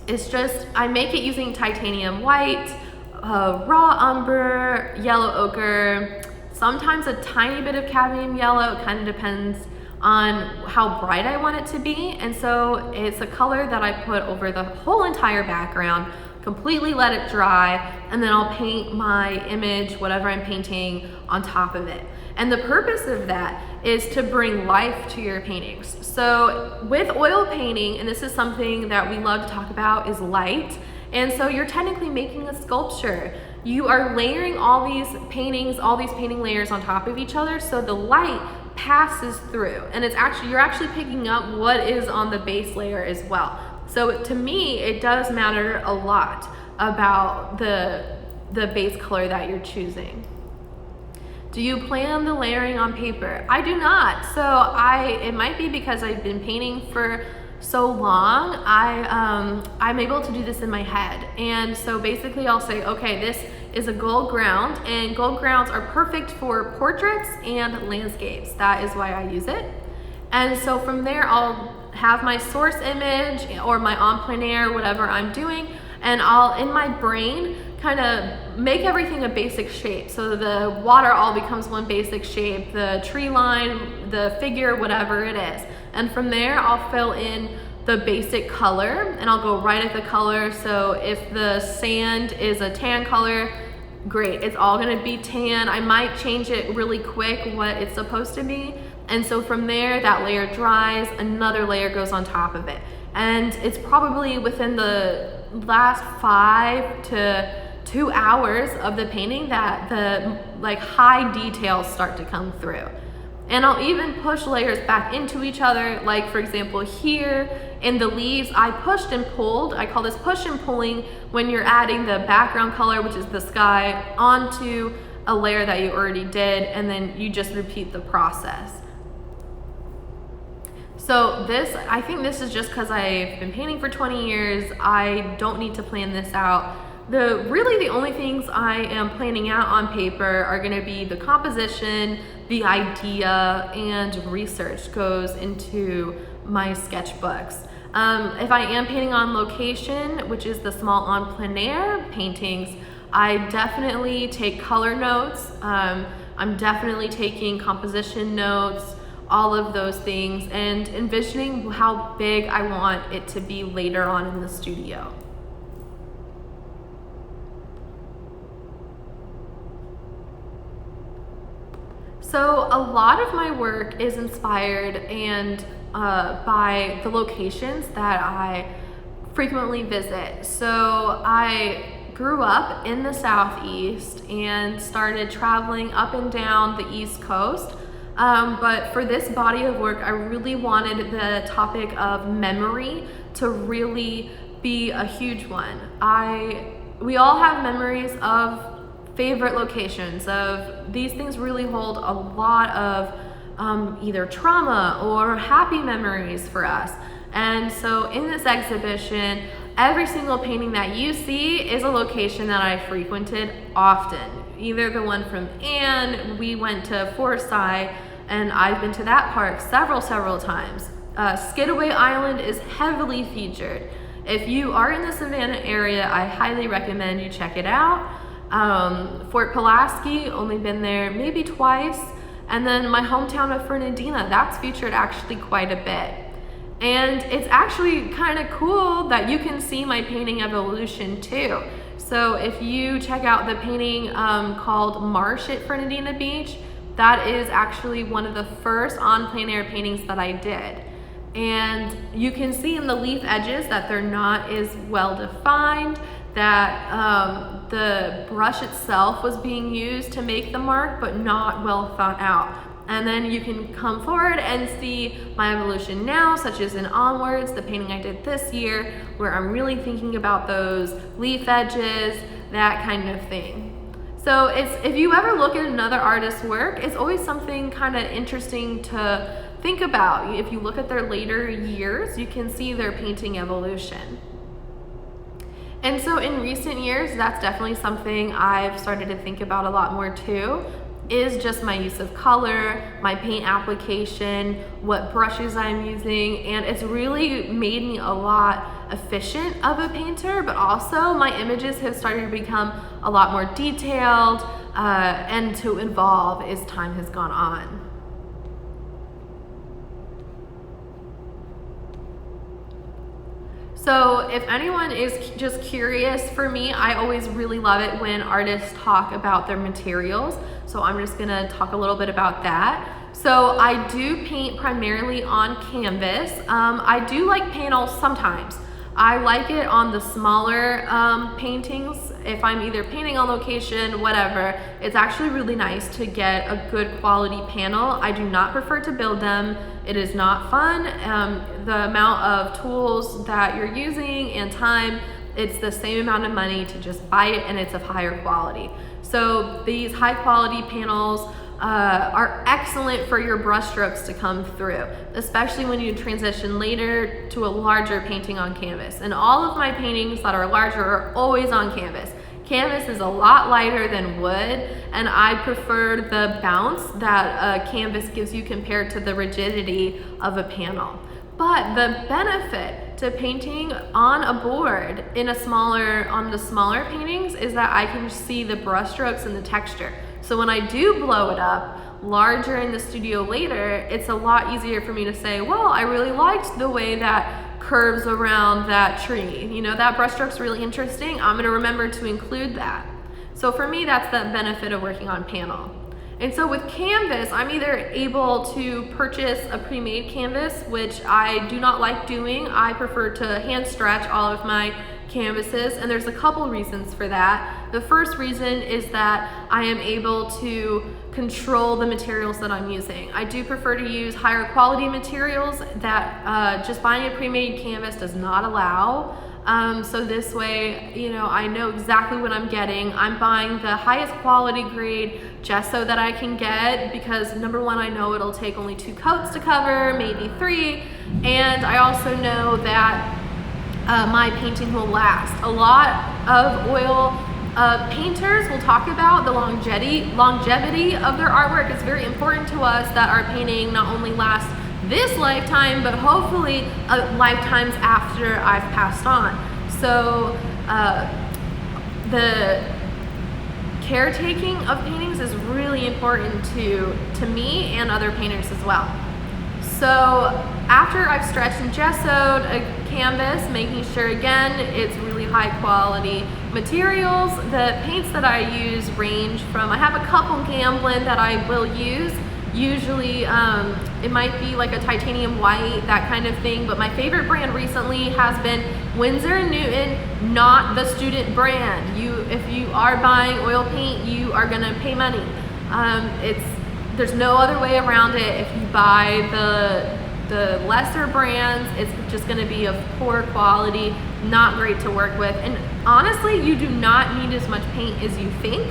It's just, I make it using titanium white, raw umber, yellow ochre, sometimes a tiny bit of cadmium yellow. It kind of depends on how bright I want it to be. And so it's a color that I put over the whole entire background, completely let it dry, and then I'll paint my image, whatever I'm painting, on top of it. And the purpose of that is to bring life to your paintings. So with oil painting, and this is something that we love to talk about, is light. And so you're technically making a sculpture. You are layering all these painting layers on top of each other, so the light passes through, and you're actually picking up what is on the base layer as well. So to me, it does matter a lot about the base color that you're choosing. Do you plan the layering on paper? I do not. So it might be because I've been painting for so long, I'm able to do this in my head. And so basically I'll say, okay, this is a gold ground, and gold grounds are perfect for portraits and landscapes. That is why I use it. And so from there, I'll have my source image or my en plein air, whatever I'm doing, and I'll, in my brain, kind of make everything a basic shape. So the water all becomes one basic shape, the tree line, the figure, whatever it is. And from there, I'll fill in the basic color, and I'll go right at the color. So if the sand is a tan color, great, it's all gonna be tan. I might change it really quick what it's supposed to be. And so from there, that layer dries, another layer goes on top of it. And it's probably within the last 5 to 2 hours of the painting that the high details start to come through. And I'll even push layers back into each other. Like for example, here in the leaves, I pushed and pulled. I call this push and pulling when you're adding the background color, which is the sky, onto a layer that you already did, and then you just repeat the process. So I think this is just because I've been painting for 20 years. I don't need to plan this out. Really the only things I am planning out on paper are gonna be the composition, the idea, and research goes into my sketchbooks. If I am painting on location, which is the small en plein air paintings, I definitely take color notes. I'm definitely taking composition notes, all of those things, and envisioning how big I want it to be later on in the studio. So a lot of my work is inspired and by the locations that I frequently visit. So I grew up in the Southeast and started traveling up and down the East Coast. But for this body of work, I really wanted the topic of memory to really be a huge one. We all have memories of favorite locations. Of these things really hold a lot of either trauma or happy memories for us. And so in this exhibition, every single painting that you see is a location that I frequented often. Either the one from Anne, we went to Forsyth, and I've been to that park several times. Skidaway Island is heavily featured. If you are in the Savannah area, I highly recommend you check it out. Fort Pulaski, only been there maybe twice. And then my hometown of Fernandina, that's featured actually quite a bit. And it's actually kind of cool that you can see my painting evolution too. So if you check out the painting called Marsh at Fernandina Beach, that is actually one of the first on plein air paintings that I did. And you can see in the leaf edges that they're not as well defined, that the brush itself was being used to make the mark, but not well thought out. And then you can come forward and see my evolution now, such as in Onwards, the painting I did this year, where I'm really thinking about those leaf edges, that kind of thing. So if you ever look at another artist's work, it's always something kind of interesting to think about. If you look at their later years, you can see their painting evolution. And so in recent years, that's definitely something I've started to think about a lot more too, is just my use of color, my paint application, what brushes I'm using, and it's really made me a lot efficient of a painter, but also my images have started to become a lot more detailed and to evolve as time has gone on. So if anyone is just curious, for me, I always really love it when artists talk about their materials. So I'm just gonna talk a little bit about that. So I do paint primarily on canvas. I do like panels sometimes. I like it on the smaller paintings. If I'm either painting on location, whatever, it's actually really nice to get a good quality panel. I do not prefer to build them. It is not fun. The amount of tools that you're using and time, it's the same amount of money to just buy it, and it's of higher quality. So these high quality panels are excellent for your brush strokes to come through, especially when you transition later to a larger painting on canvas. And all of my paintings that are larger are always on canvas. Canvas is a lot lighter than wood, and I prefer the bounce that a canvas gives you compared to the rigidity of a panel. But the benefit to painting on a board on the smaller paintings is that I can see the brush strokes and the texture. So when I do blow it up larger in the studio later, it's a lot easier for me to say, well, I really liked the way that curves around that tree. You know, that brushstroke's really interesting. I'm gonna remember to include that. So for me, that's the benefit of working on panel. And so with canvas, I'm either able to purchase a pre-made canvas, which I do not like doing. I prefer to hand stretch all of my canvases, and there's a couple reasons for that. The first reason is that I am able to control the materials that I'm using. I do prefer to use higher quality materials that just buying a pre-made canvas does not allow. So this way, you know, I know exactly what I'm getting. I'm buying the highest quality grade gesso that I can get because number one, I know it'll take only 2 coats to cover, maybe 3. And I also know that my painting will last. A lot of oil painters will talk about the longevity of their artwork. It's very important to us that our painting not only lasts this lifetime, but hopefully lifetimes after I've passed on. So the caretaking of paintings is really important to me and other painters as well. So after I've stretched and gessoed a canvas, making sure again it's really high quality materials. The paints that I use range from, I have a couple Gamblin that I will use. Usually it might be like a titanium white, that kind of thing, but my favorite brand recently has been Winsor & Newton, not the student brand. If you are buying oil paint, you are gonna pay money. There's no other way around it. If you buy the lesser brands, it's just gonna be of poor quality, not great to work with. And honestly, you do not need as much paint as you think.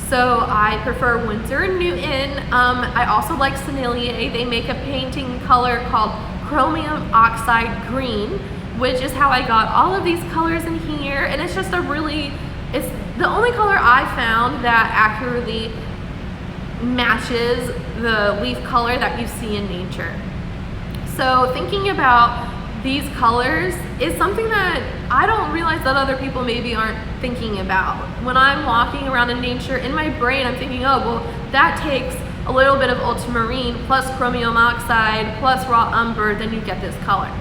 So I prefer Winsor & Newton. I also like Sennelier. They make a painting color called chromium oxide green, which is how I got all of these colors in here. And it's just it's the only color I found that accurately matches the leaf color that you see in nature. So thinking about these colors is something that I don't realize that other people maybe aren't thinking about. When I'm walking around in nature, in my brain I'm thinking, oh, well, that takes a little bit of ultramarine plus chromium oxide plus raw umber, then you get this color.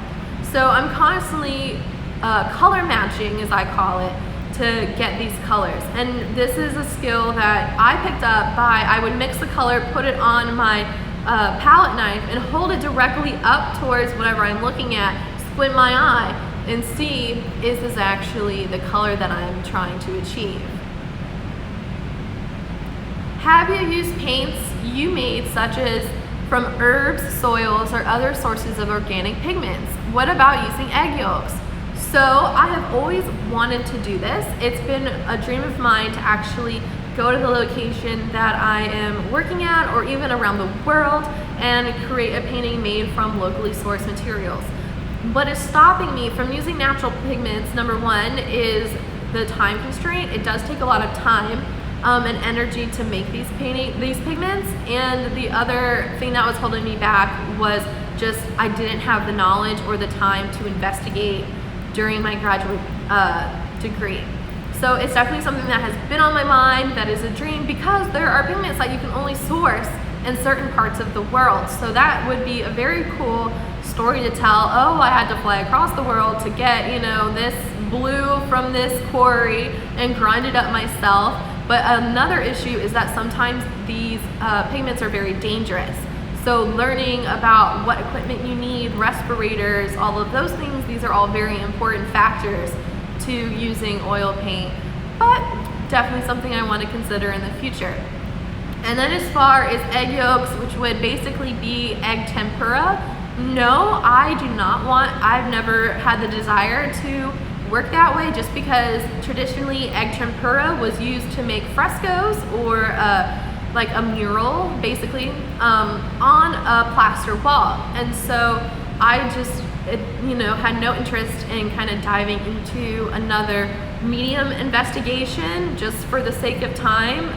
So I'm constantly color matching, as I call it, to get these colors. And this is a skill that I picked up I would mix the color, put it on my palette knife and hold it directly up towards whatever I'm looking at, squint my eye and see, is this actually the color that I'm trying to achieve? Have you used paints you made such as from herbs, soils, or other sources of organic pigments? What about using egg yolks? So I have always wanted to do this. It's been a dream of mine to actually go to the location that I am working at or even around the world and create a painting made from locally sourced materials. What is stopping me from using natural pigments, number one, is the time constraint. It does take a lot of time and energy to make these pigments, and the other thing that was holding me back was just I didn't have the knowledge or the time to investigate during my graduate degree. So it's definitely something that has been on my mind, that is a dream, because there are pigments that you can only source in certain parts of the world. So that would be a very cool story to tell. Oh, I had to fly across the world to get, this blue from this quarry and grind it up myself. But another issue is that sometimes these pigments are very dangerous. So learning about what equipment you need, respirators, all of those things, these are all very important factors to using oil paint, but definitely something I want to consider in the future. And then as far as egg yolks, which would basically be egg tempura, no, I do not I've never had the desire to work that way, just because traditionally egg tempura was used to make frescoes or like a mural, basically, on a plaster wall. And so I just had no interest in kind of diving into another medium investigation just for the sake of time.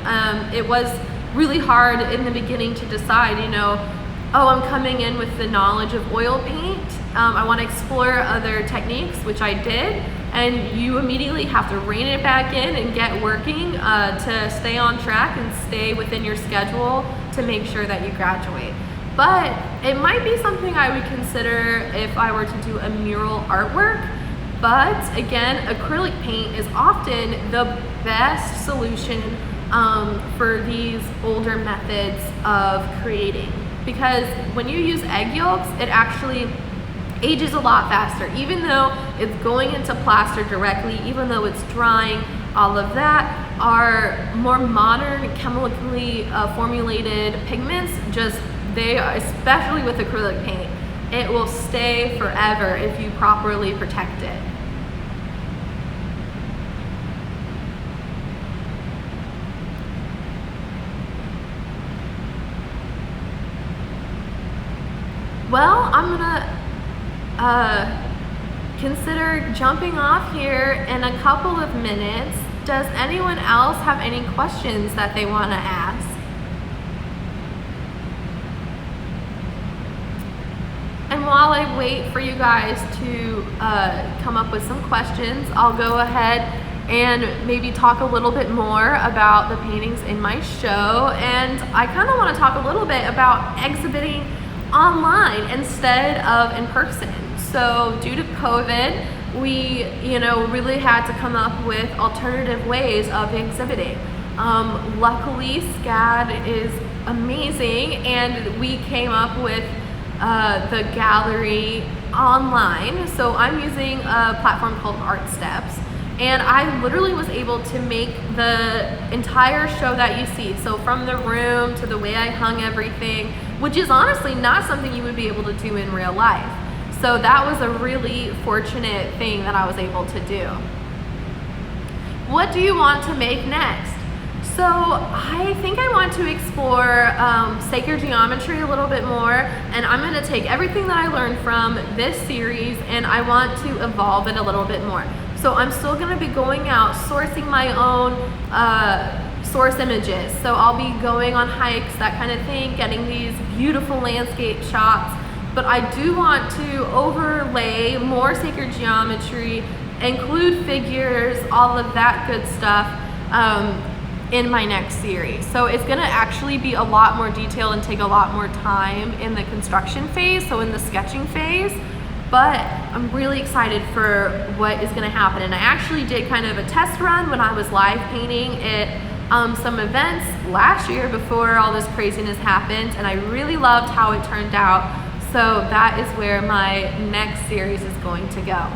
It was really hard in the beginning to decide, oh, I'm coming in with the knowledge of oil paint. I want to explore other techniques, which I did, and you immediately have to rein it back in and get working to stay on track and stay within your schedule to make sure that you graduate. But it might be something I would consider if I were to do a mural artwork. But again, acrylic paint is often the best solution for these older methods of creating. Because when you use egg yolks, it actually ages a lot faster. Even though it's going into plaster directly, even though it's drying, all of that, are more modern chemically formulated pigments, especially with acrylic paint, it will stay forever if you properly protect it. Well, I'm gonna consider jumping off here in a couple of minutes. Does anyone else have any questions that they want to ask? And while I wait for you guys to come up with some questions, I'll go ahead and maybe talk a little bit more about the paintings in my show. And I kind of want to talk a little bit about exhibiting online instead of in person. So due to COVID, we, really had to come up with alternative ways of exhibiting. Luckily, SCAD is amazing, and we came up with the gallery online. So I'm using a platform called Art Steps, and I literally was able to make the entire show that you see. So from the room to the way I hung everything, which is honestly not something you would be able to do in real life. So that was a really fortunate thing that I was able to do. What do you want to make next? So I think I want to explore sacred geometry a little bit more, and I'm going to take everything that I learned from this series and I want to evolve it a little bit more. So I'm still going to be going out, sourcing my own source images. So I'll be going on hikes, that kind of thing, getting these beautiful landscape shots. But I do want to overlay more sacred geometry, include figures, all of that good stuff in my next series. So it's going to actually be a lot more detailed and take a lot more time in the construction phase, so in the sketching phase. But I'm really excited for what is going to happen. And I actually did kind of a test run when I was live painting at some events last year before all this craziness happened, and I really loved how it turned out. So that is where my next series is going to go.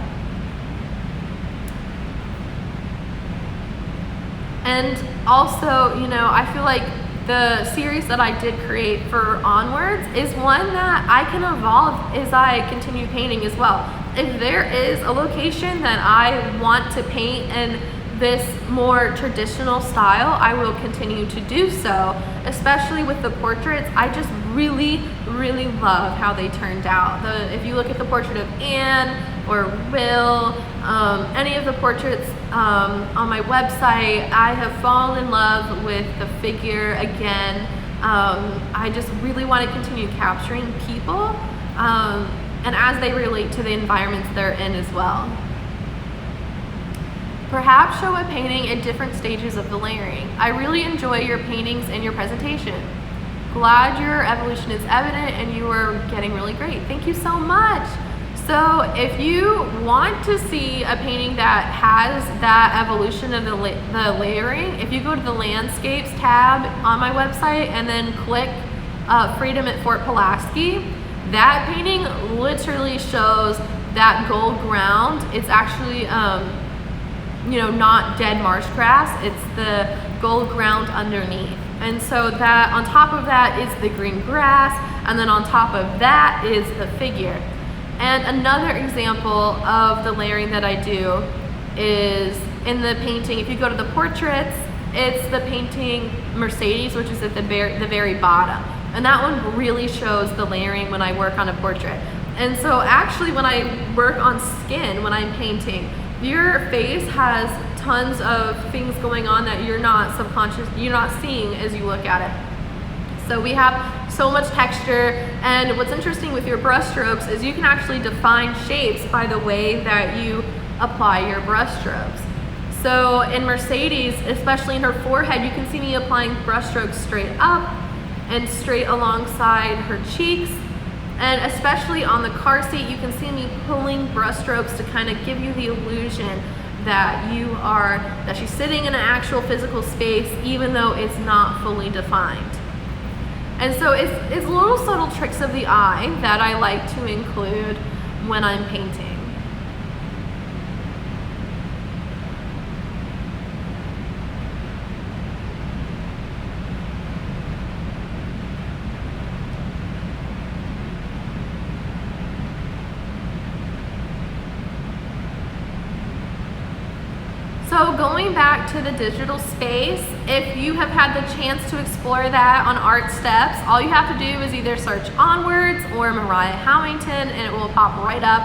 And also, I feel like the series that I did create for Onwards is one that I can evolve as I continue painting as well. If there is a location that I want to paint in this more traditional style, I will continue to do so, especially with the portraits. I just really, really love how they turned out. If you look at the portrait of Anne or Will, any of the portraits on my website, I have fallen in love with the figure again. I just really want to continue capturing people and as they relate to the environments they're in as well. Perhaps show a painting at different stages of the layering. I really enjoy your paintings and your presentation. Glad your evolution is evident and you are getting really great. Thank you so much. So if you want to see a painting that has that evolution of the layering, if you go to the landscapes tab on my website and then click Freedom at Fort Pulaski, that painting literally shows that gold ground. It's actually not dead marsh grass, it's the gold ground underneath. And so that on top of that is the green grass, and then on top of that is the figure. And another example of the layering that I do is in the painting. If you go to the portraits, it's the painting Mercedes, which is at the very bottom. And that one really shows the layering when I work on a portrait. And so actually when I work on skin, when I'm painting, your face has tons of things going on that you're not seeing as you look at it. So we have so much texture, and what's interesting with your brush strokes is you can actually define shapes by the way that you apply your brush strokes. So in Mercedes, especially in her forehead, you can see me applying brush strokes straight up and straight alongside her cheeks. And especially on the car seat, you can see me pulling brush strokes to kind of give you the illusion that she's sitting in an actual physical space, even though it's not fully defined. And so it's little subtle tricks of the eye that I like to include when I'm painting. So going back to the digital space, if you have had the chance to explore that on Art Steps, all you have to do is either search Onwards or Mariah Howington and it will pop right up.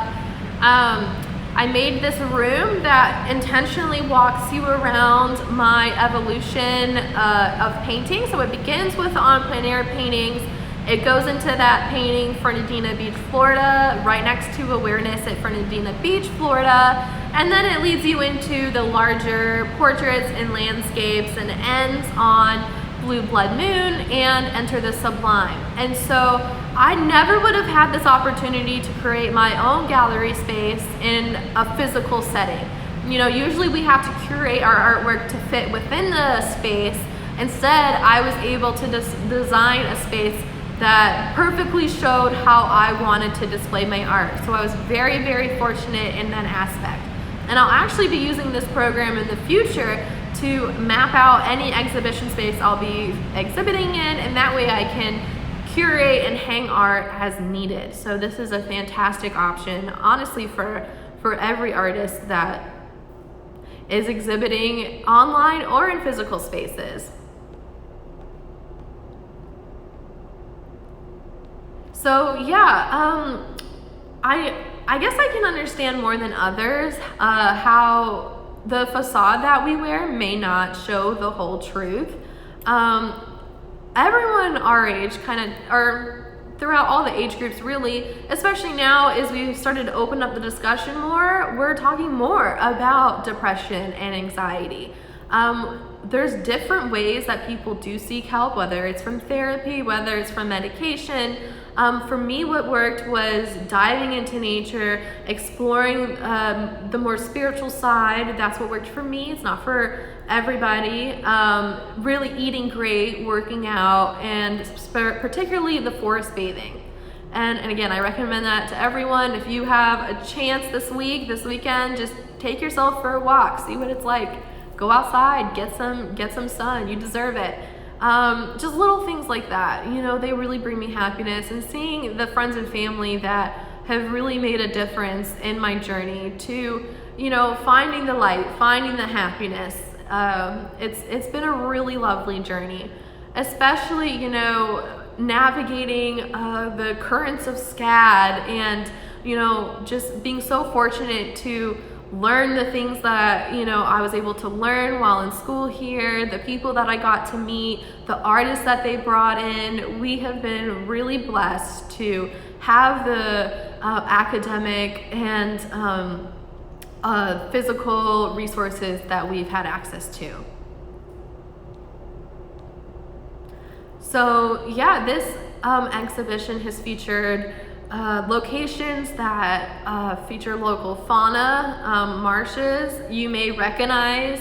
I made this room that intentionally walks you around my evolution of painting. So it begins with on plein air paintings. It goes into that painting, Fernandina Beach, Florida, right next to Awareness at Fernandina Beach, Florida. And then it leads you into the larger portraits and landscapes and ends on Blue Blood Moon, and Enter the Sublime. And so I never would have had this opportunity to create my own gallery space in a physical setting. You know, usually we have to curate our artwork to fit within the space. Instead, I was able to design a space that perfectly showed how I wanted to display my art. So I was very, very fortunate in that aspect. And I'll actually be using this program in the future to map out any exhibition space I'll be exhibiting in, and that way I can curate and hang art as needed. So this is a fantastic option, honestly, for every artist that is exhibiting online or in physical spaces. So yeah, I guess I can understand more than others how the facade that we wear may not show the whole truth. Everyone our age or throughout all the age groups really, especially now as we've started to open up the discussion more, we're talking more about depression and anxiety. There's different ways that people do seek help, whether it's from therapy, whether it's from medication. For me, what worked was diving into nature, exploring the more spiritual side. That's what worked for me. It's not for everybody. Really eating great, working out, and particularly the forest bathing. And again, I recommend that to everyone. If you have a chance this weekend, just take yourself for a walk, see what it's like. Go outside, get some sun. You deserve it. Just little things like that, you know, they really bring me happiness, and seeing the friends and family that have really made a difference in my journey to, you know, finding the light, finding the happiness. It's been a really lovely journey, especially, you know, navigating the currents of SCAD, and, you know, just being so fortunate to learn the things that, you know, I was able to learn while in school here, the people that I got to meet, the artists that they brought in. We have been really blessed to have the academic and physical resources that we've had access to. So yeah, this exhibition has featured locations that feature local fauna, marshes. You may recognize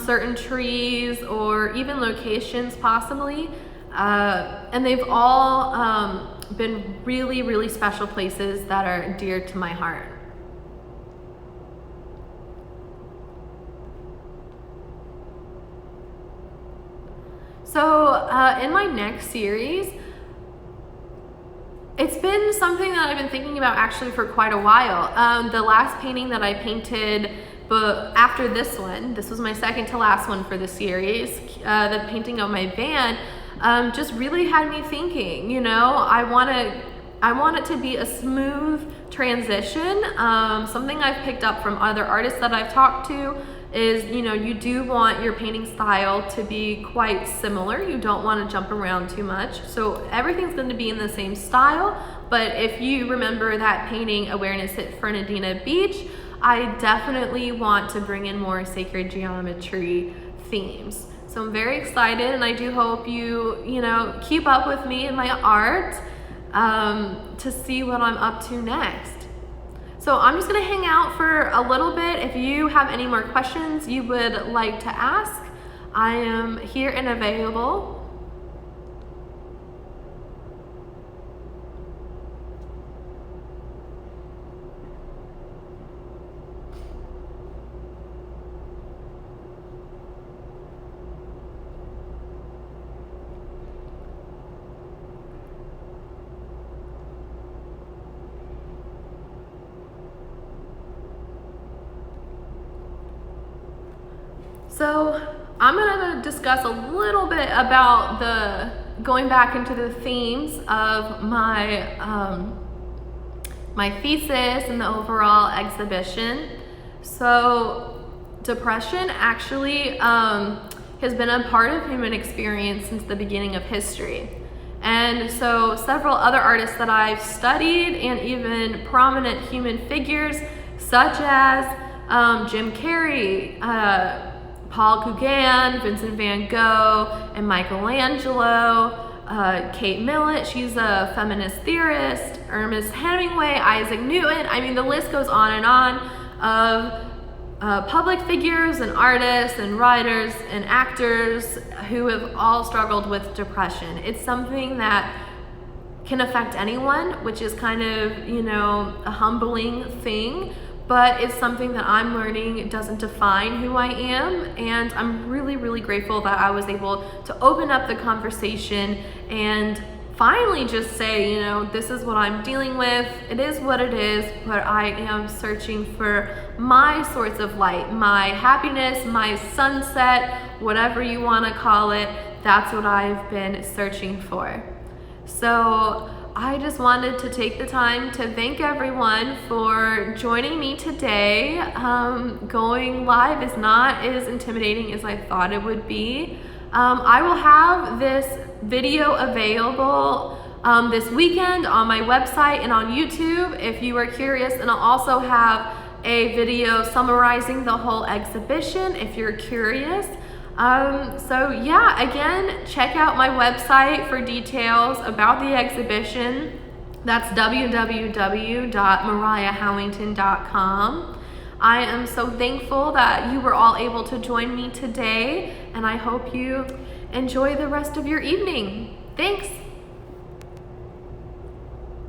certain trees or even locations possibly, and they've all been really, really special places that are dear to my heart. So in my next series, it's been something that I've been thinking about actually for quite a while. The last painting that I painted, but after this one, this was my second to last one for the series, the painting of my van, just really had me thinking, you know, I want it to be a smooth transition. Something I've picked up from other artists that I've talked to is, you know, you do want your painting style to be quite similar. You don't want to jump around too much. So everything's going to be in the same style. But if you remember that painting Awareness at Fernandina Beach, I definitely want to bring in more sacred geometry themes. So I'm very excited, and I do hope you know, keep up with me in my art to see what I'm up to next. So I'm just gonna hang out for a little bit. If you have any more questions you would like to ask, I am here and available. So I'm going to discuss a little bit about going back into the themes of my my thesis and the overall exhibition. So depression actually has been a part of human experience since the beginning of history. And so several other artists that I've studied, and even prominent human figures such as Jim Carrey, Paul Gauguin, Vincent van Gogh, and Michelangelo. Kate Millett, she's a feminist theorist, Ernest Hemingway, Isaac Newton. I mean, the list goes on of public figures and artists and writers and actors who have all struggled with depression. It's something that can affect anyone, which is kind of, a humbling thing, but it's something that I'm learning doesn't define who I am, and I'm really, really grateful that I was able to open up the conversation and finally just say, this is what I'm dealing with, it is what it is, but I am searching for my source of light, my happiness, my sunset, whatever you want to call it. That's what I've been searching for. So I just wanted to take the time to thank everyone for joining me today. Going live is not as intimidating as I thought it would be. I will have this video available this weekend on my website and on YouTube if you are curious, and I'll also have a video summarizing the whole exhibition if you're curious. So yeah, again, check out my website for details about the exhibition. That's www.mariahhowington.com. I am so thankful that you were all able to join me today, and I hope you enjoy the rest of your evening. Thanks.